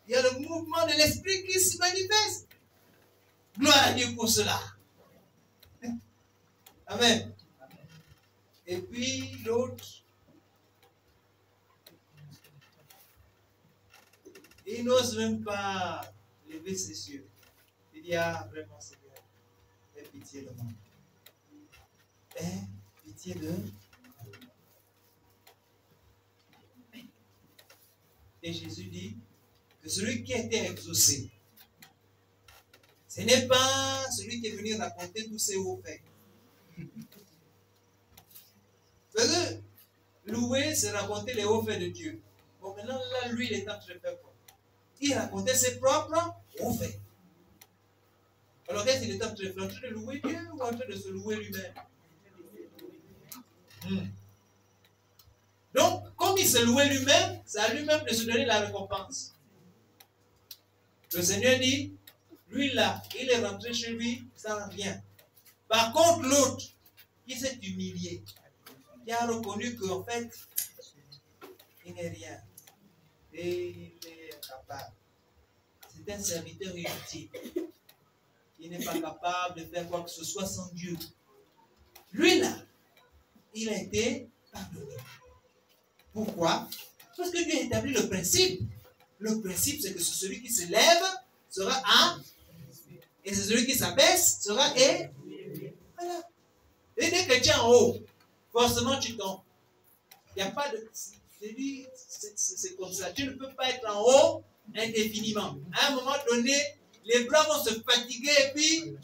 il y a le mouvement de l'esprit qui se manifeste. Gloire à Dieu pour cela. Amen. Et puis l'autre, il n'ose même pas lever ses yeux. Il dit, ah, vraiment, Seigneur, aie pitié de moi. Aie pitié de. Et Jésus dit que celui qui a été exaucé, ce n'est pas celui qui est venu raconter tous ses hauts faits. Parce que louer, c'est raconter les hauts faits de Dieu. Bon, maintenant, là, lui, il est en train de faire quoi? Il racontait ses propres hauts faits. Alors, qu'est-ce qu'il est en train de faire? En train de louer Dieu ou en train de se louer lui-même? Donc, comme il se louait lui-même, c'est à lui-même de se donner la récompense. Le Seigneur dit, lui là, il est rentré chez lui sans rien. Par contre, l'autre, qui s'est humilié, qui a reconnu qu'en fait, il n'est rien. Et il est incapable. C'est un serviteur inutile. Il n'est pas capable de faire quoi que ce soit sans Dieu. Lui là, il a été pardonné. Pourquoi? Parce que Dieu a établi le principe. Le principe, c'est que celui qui se lève sera et c'est celui qui s'abaisse sera voilà. Et dès que tu es en haut, forcément tu tombes. Il n'y a pas de. C'est comme ça. Tu ne peux pas être en haut indéfiniment. À un moment donné, les bras vont se fatiguer et puis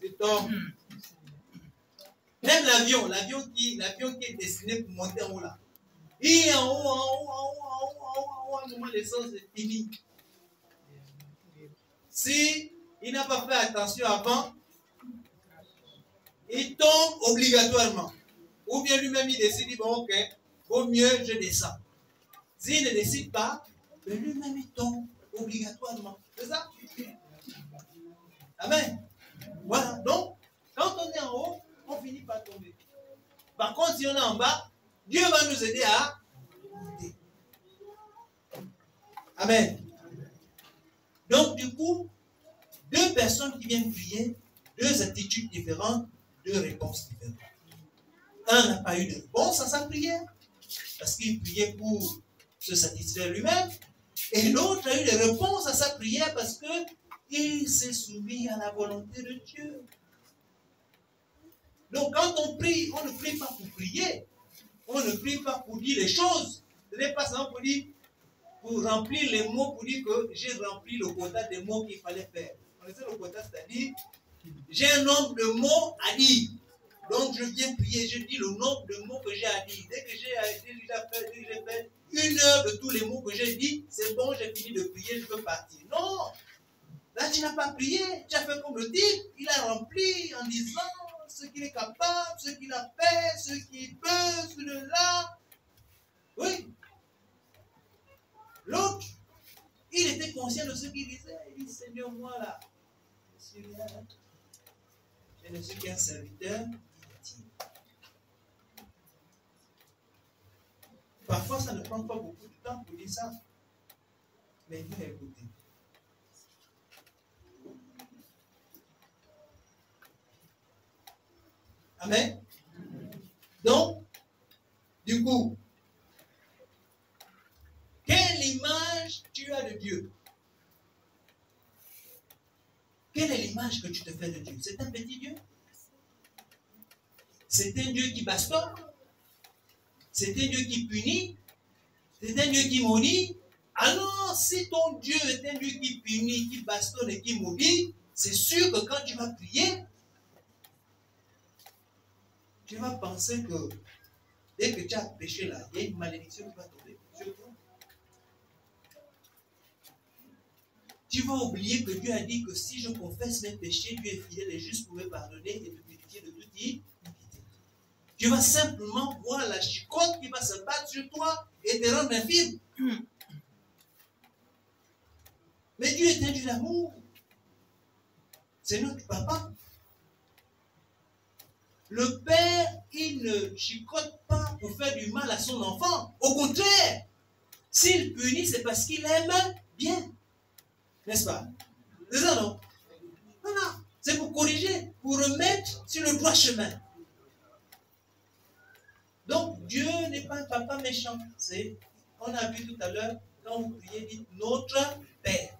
tu tombes. Même l'avion qui est destiné pour monter en haut là. Il est en haut, à un moment l'essence est finie. Si il n'a pas fait attention avant, il tombe obligatoirement. Ou bien lui-même il décide, bon ok, vaut mieux je descends. S'il ne décide pas, mais lui-même il tombe obligatoirement. C'est ça? Amen. Voilà. Donc, quand on est en haut, on finit par tomber. Par contre, si on est en bas, Dieu va nous aider à monter. Amen. Donc, du coup, deux personnes qui viennent prier, deux attitudes différentes, deux réponses différentes. Un n'a pas eu de réponse à sa prière, parce qu'il priait pour se satisfaire lui-même. Et l'autre a eu des réponses à sa prière parce qu'il s'est soumis à la volonté de Dieu. Donc quand on prie, on ne prie pas pour prier. On ne prie pas pour dire les choses. Ce n'est pas seulement pour dire, pour remplir les mots, pour dire que j'ai rempli le quota des mots qu'il fallait faire. On sait le quota, c'est-à-dire, j'ai un nombre de mots à dire. Donc je viens prier, je dis le nombre de mots que j'ai à dire. Dès que j'ai fait 1 heure de tous les mots que j'ai dit, c'est bon, j'ai fini de prier, je peux partir. Non! Là, tu n'as pas prié, tu as fait comme le type, il a rempli en disant ce qu'il est capable, ce qu'il a fait, ce qu'il peut, celui-là. Oui. L'autre, il était conscient de ce qu'il disait. Il dit, Seigneur, moi là, je ne suis qu'un serviteur inutile. Parfois, ça ne prend pas beaucoup de temps pour dire ça. Mais il faut écouter. Amen. Donc, du coup, quelle image tu as de Dieu? Quelle est l'image que tu te fais de Dieu? C'est un petit Dieu? C'est un Dieu qui bastonne? C'est un Dieu qui punit? C'est un Dieu qui maudit? Alors, si ton Dieu est un Dieu qui punit, qui bastonne et qui maudit, c'est sûr que quand tu vas prier, tu vas penser que dès que tu as péché là, il y a une malédiction qui va tomber sur toi. Tu vas oublier que Dieu a dit que si je confesse mes péchés, Dieu est fidèle et juste pour me pardonner et me purifier de toute iniquité. Tu vas simplement voir la chicotte qui va se battre sur toi et te rendre infirme. Mais Dieu est un Dieu d'amour. C'est notre papa. Le père, il ne chicote pas pour faire du mal à son enfant. Au contraire, s'il punit, c'est parce qu'il aime bien. N'est-ce pas? C'est ça, non? Voilà. C'est pour corriger, pour remettre sur le droit chemin. Donc, Dieu n'est pas un papa méchant. On a vu tout à l'heure, quand vous priez, dites notre Père.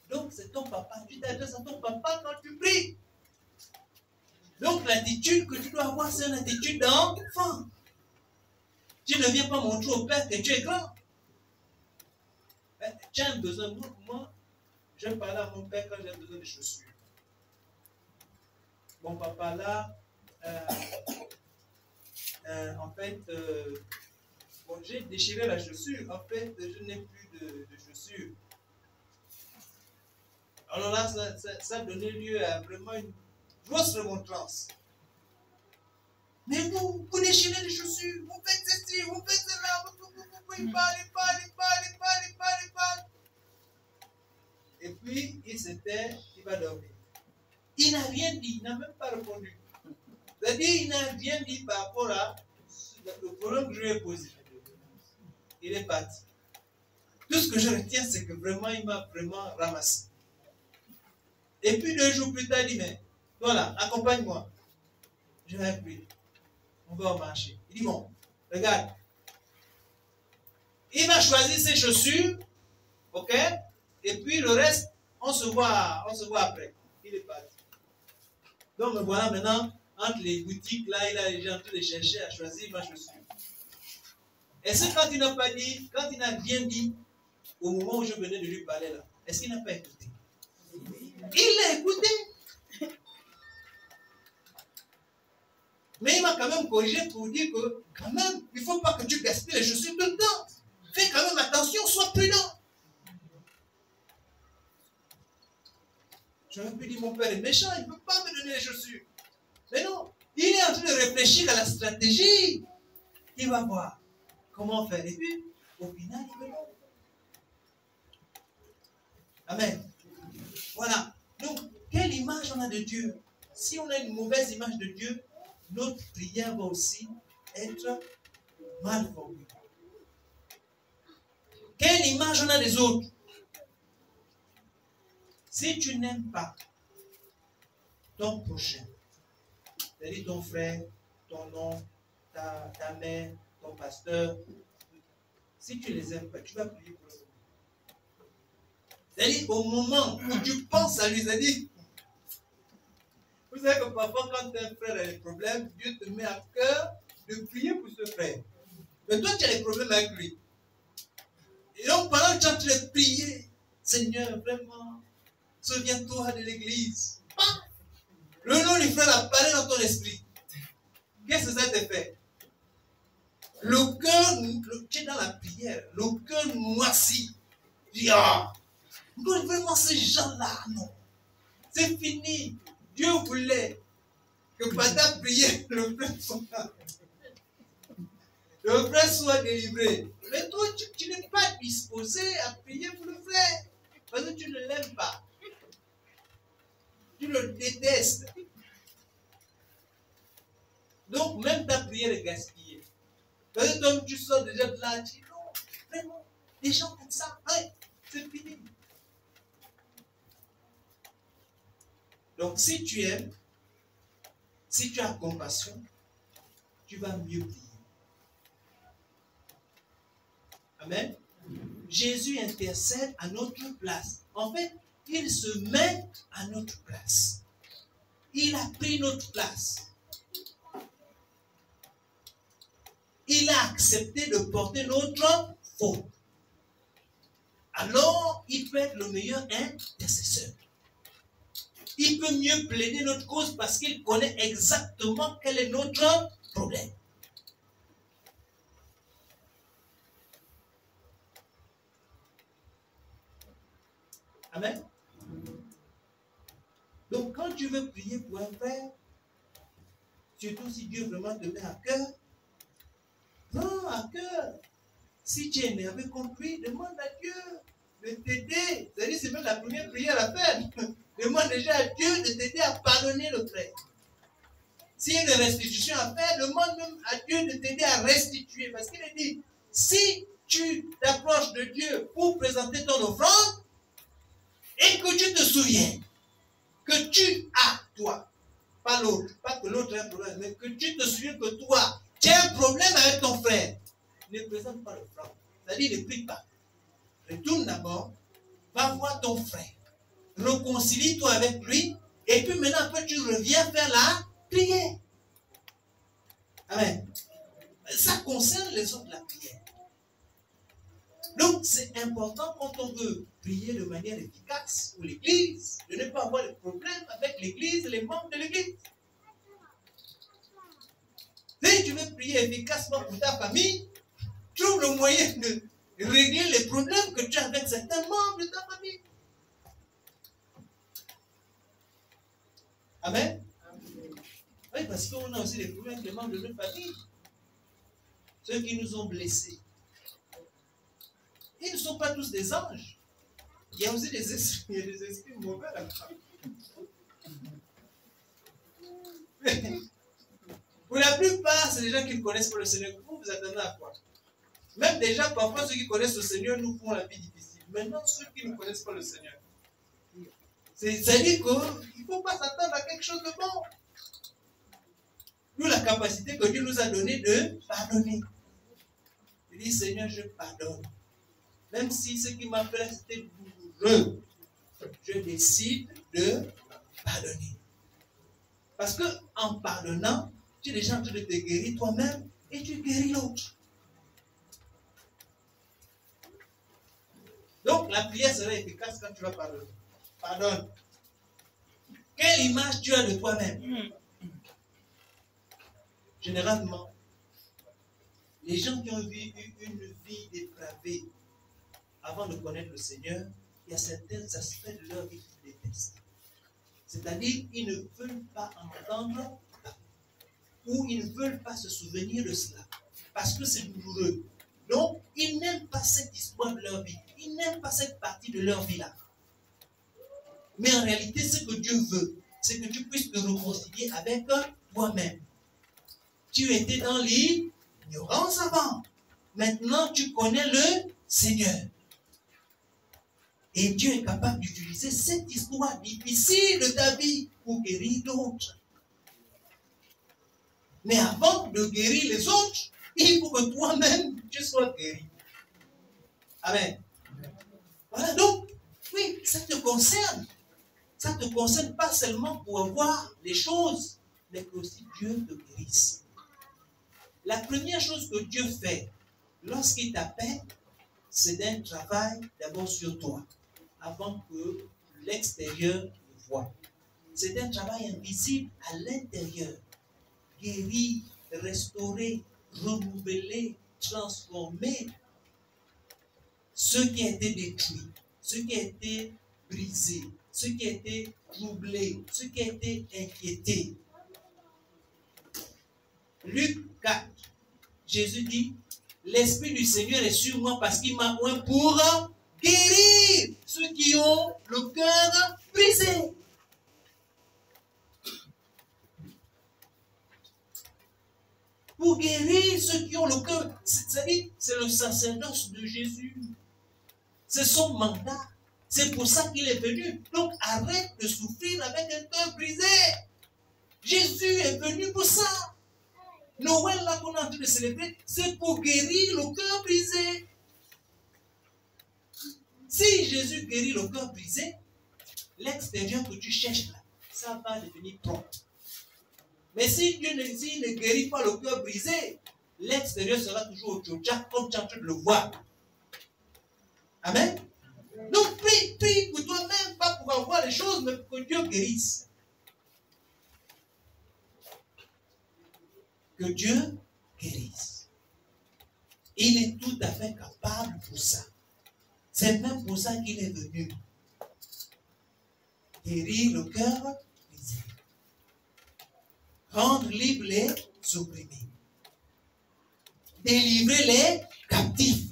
Donc, c'est ton papa. Tu t'adresses à ton papa quand tu pries. Donc, l'attitude que tu dois avoir, c'est une attitude d'enfant. Tu ne viens pas montrer au Père que tu es grand. Tu as un besoin. Moi, je parlais à mon père quand j'ai besoin de chaussures. Mon papa là, en fait, bon, j'ai déchiré la chaussure. En fait, je n'ai plus de chaussures. Alors là, ça donnait lieu à vraiment une grosse remontrance. Mais vous déchirez les chaussures, vous faites ceci, vous faites cela, il parle. Et puis, il va dormir. Il n'a rien dit, il n'a même pas répondu. C'est-à-dire, il n'a rien dit par rapport à le problème que je lui ai posé. Il est parti. Tout ce que je retiens, c'est que vraiment, il m'a vraiment ramassé. Et puis 2 jours plus tard, il dit, mais voilà, accompagne-moi. Je vais appeler. On va au marché. Il dit, bon, regarde. Il va choisir ses chaussures, ok? Et puis le reste, on se voit après. Il est parti. Donc me voilà maintenant, entre les boutiques, là, il a les gens en train de chercher à choisir ma chaussure. Et ce quand il n'a pas dit, quand il n'a rien dit, au moment où je venais de lui parler là, est-ce qu'il n'a pas écouté? Il l'a écouté. Mais il m'a quand même corrigé pour dire que, quand même, il ne faut pas que tu gaspilles les chaussures tout le temps. Fais quand même attention, sois prudent. J'aurais pu dire, mon père est méchant, il ne peut pas me donner les chaussures. Mais non, il est en train de réfléchir à la stratégie. Il va voir comment faire. Et puis, au final, il me donne. Amen. Voilà. Donc, quelle image on a de Dieu? Si on a une mauvaise image de Dieu, notre prière va aussi être mal formée. Quelle image on a des autres? Si tu n'aimes pas ton prochain, c'est-à-dire ton frère, ton oncle, ta mère, ton pasteur, Si tu ne les aimes pas, tu vas prier pour eux. C'est-à-dire, au moment où tu penses à lui, c'est-à-dire, vous savez que parfois, quand un frère a des problèmes, Dieu te met à cœur de prier pour ce frère. Mais toi, tu as des problèmes avec lui. Et donc, pendant que tu as prié, Seigneur, vraiment, souviens-toi de l'église. Le nom du frère apparaît dans ton esprit. Qu'est-ce que ça te fait? Le cœur, tu es dans la prière, le cœur moisi. Dis, vraiment ces gens-là, non. C'est fini. Dieu voulait que par ta prière, le frère soit délivré. Mais toi, tu n'es pas disposé à prier pour le frère. Parce que tu ne l'aimes pas. Tu le détestes. Donc, même ta prière est gaspillée. Parce que donc, tu sors déjà de là, tu dis non, vraiment, des gens comme ça, ouais, c'est fini. Donc, si tu aimes, si tu as compassion, tu vas mieux prier. Amen. Jésus intercède à notre place. En fait, il se met à notre place. Il a pris notre place. Il a accepté de porter notre faute. Alors, il peut être le meilleur intercesseur. Il peut mieux plaider notre cause parce qu'il connaît exactement quel est notre problème. Amen. Donc, quand tu veux prier pour un frère, surtout si Dieu vraiment te met à cœur, non, à cœur. Si tu es énervé contre lui, demande à Dieu de t'aider. C'est-à-dire, c'est même la première prière à faire. Demande déjà à Dieu de t'aider à pardonner le frère. S'il y a une restitution à faire, demande même à Dieu de t'aider à restituer. Parce qu'il est dit, si tu t'approches de Dieu pour présenter ton offrande, et que tu te souviens que tu as, toi, pas l'autre, pas que l'autre ait un problème, mais que tu te souviens que toi, tu as un problème avec ton frère, ne présente pas l'offrande. C'est-à-dire, ne prie pas. Retourne d'abord, va voir ton frère, réconcilie-toi avec lui, et puis maintenant, après, tu reviens faire la prière. Amen. Ça concerne les autres de la prière. Donc, c'est important quand on veut prier de manière efficace pour l'église, de ne pas avoir de problème avec l'église et les membres de l'église. Si tu veux prier efficacement pour ta famille, trouve le moyen de régler les problèmes que tu as avec certains membres de ta famille. Amen. Oui, parce qu'on a aussi des problèmes avec les membres de notre famille. Ceux qui nous ont blessés. Ils ne sont pas tous des anges. Il y a aussi des esprits mauvais là-bas. Pour la plupart, c'est des gens qui ne connaissent pas le Seigneur. Vous vous attendez à quoi? Même déjà, parfois, ceux qui connaissent le Seigneur nous font la vie difficile. Maintenant, ceux qui ne connaissent pas le Seigneur. C'est-à-dire qu'il ne faut pas s'attendre à quelque chose de bon. Nous, la capacité que Dieu nous a donnée de pardonner. Il dit, Seigneur, je pardonne. Même si ce qui m'a fait, c'était douloureux, je décide de pardonner. Parce que en pardonnant, tu es déjà en train de te guérir toi-même et tu guéris l'autre. Donc, la prière sera efficace quand tu vas pardonner. Pardonne. Quelle image tu as de toi-même? Généralement, les gens qui ont eu une vie dépravée avant de connaître le Seigneur, il y a certains aspects de leur vie qu'ils détestent. C'est-à-dire, ils ne veulent pas entendre ou ils ne veulent pas se souvenir de cela parce que c'est douloureux. Donc, ils n'aiment pas cette histoire de leur vie. Ils n'aiment pas cette partie de leur vie-là. Mais en réalité, ce que Dieu veut, c'est que tu puisses te réconcilier avec toi-même. Tu étais dans l'ignorance avant. Maintenant, tu connais le Seigneur. Et Dieu est capable d'utiliser cette histoire difficile de ta vie pour guérir d'autres. Mais avant de guérir les autres, il faut que toi-même, tu sois guéri. Amen. Voilà, donc, oui, ça te concerne. Ça ne te concerne pas seulement pour avoir les choses, mais que aussi Dieu te guérisse. La première chose que Dieu fait lorsqu'il t'appelle, c'est d'un travail d'abord sur toi, avant que l'extérieur le voie. C'est un travail invisible à l'intérieur. Guérir, restaurer, renouveler, transformer ce qui a été détruit, ce qui a été brisé, ce qui a été troublé, ce qui a été inquiété. Luc 4, Jésus dit, l'Esprit du Seigneur est sur moi parce qu'il m'a oint pour guérir ceux qui ont le cœur brisé. Pour guérir ceux qui ont le cœur. C'est-à-dire, c'est le sacerdoce de Jésus. C'est son mandat. C'est pour ça qu'il est venu. Donc arrête de souffrir avec un cœur brisé. Jésus est venu pour ça. Noël, là qu'on est en train de célébrer, c'est pour guérir le cœur brisé. Si Jésus guérit le cœur brisé, l'extérieur que tu cherches là, ça va devenir propre. Mais si Dieu ne guérit pas le cœur brisé, l'extérieur sera toujours au tchotcha, comme tu es en train de le voir. Amen. Donc prie pour toi-même, pas pour avoir les choses, mais pour que Dieu guérisse. Que Dieu guérisse. Il est tout à fait capable pour ça. C'est même pour ça qu'il est venu. Guérir le cœur brisé. Rendre libres les opprimés. Délivrer les captifs.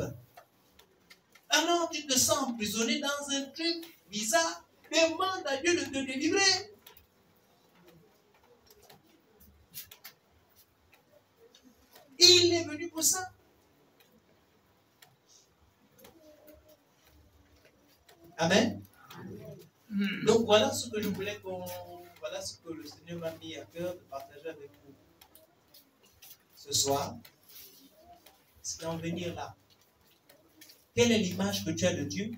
Alors tu te sens emprisonné dans un truc bizarre. Demande à Dieu de te délivrer. Il est venu pour ça. Amen. Donc voilà ce que je voulais voilà ce que le Seigneur m'a mis à cœur de partager avec vous ce soir. C'est en venir là. Quelle est l'image que tu as de Dieu?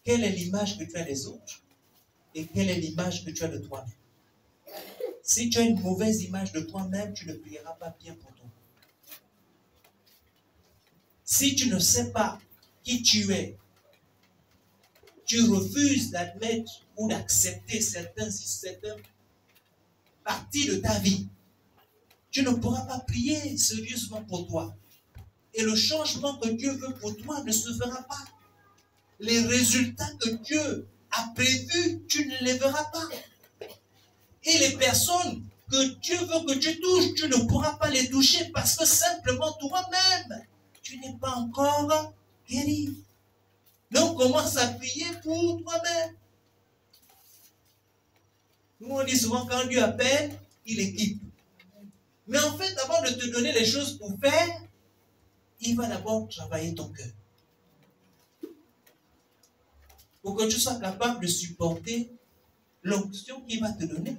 Quelle est l'image que tu as des autres? Et quelle est l'image que tu as de toi-même? Si tu as une mauvaise image de toi-même, tu ne prieras pas bien pour toi. Si tu ne sais pas qui tu es, tu refuses d'admettre ou d'accepter certaines parties de ta vie, tu ne pourras pas prier sérieusement pour toi. Et le changement que Dieu veut pour toi ne se fera pas. Les résultats que Dieu a prévus, tu ne les verras pas. Et les personnes que Dieu veut que tu touches, tu ne pourras pas les toucher parce que simplement toi-même, tu n'es pas encore guéri. Donc commence à prier pour toi-même. Nous on dit souvent quand Dieu appelle, il équipe. Mais en fait, avant de te donner les choses pour faire, il va d'abord travailler ton cœur. Pour que tu sois capable de supporter l'onction qu'il va te donner.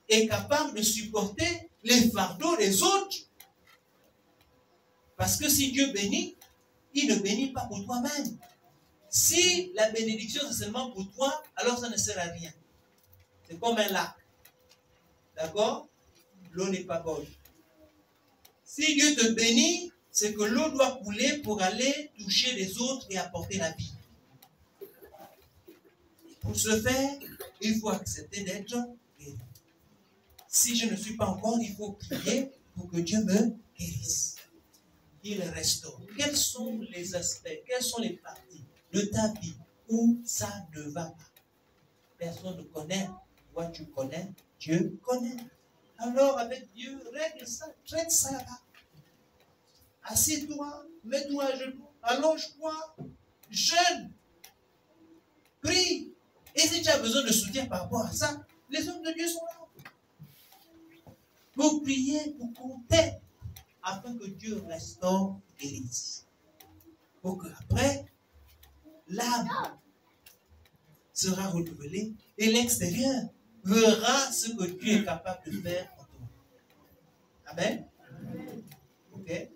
Et capable de supporter les fardeaux des autres. Parce que si Dieu bénit, il ne bénit pas pour toi-même. Si la bénédiction c'est seulement pour toi, alors ça ne sert à rien. C'est comme un lac. D'accord? L'eau n'est pas bonne. Si Dieu te bénit, c'est que l'eau doit couler pour aller toucher les autres et apporter la vie. Pour ce faire, il faut accepter d'être guéri. Si je ne suis pas encore, il faut prier pour que Dieu me guérisse. Il restaure. Quels sont les aspects, quelles sont les parties de ta vie où ça ne va pas? Personne ne connaît. Toi, tu connais. Dieu connaît. Alors, avec Dieu, règle ça, traite ça là. Assieds-toi, mets-toi à genoux, allonge-toi, jeûne, prie. Et si tu as besoin de soutien par rapport à ça, les hommes de Dieu sont là. Pour prier, pour compter, afin que Dieu restaure et guérisse. Pour qu'après, l'âme sera renouvelée et l'extérieur verra ce que Dieu est capable de faire pour toi. Amen. Ok?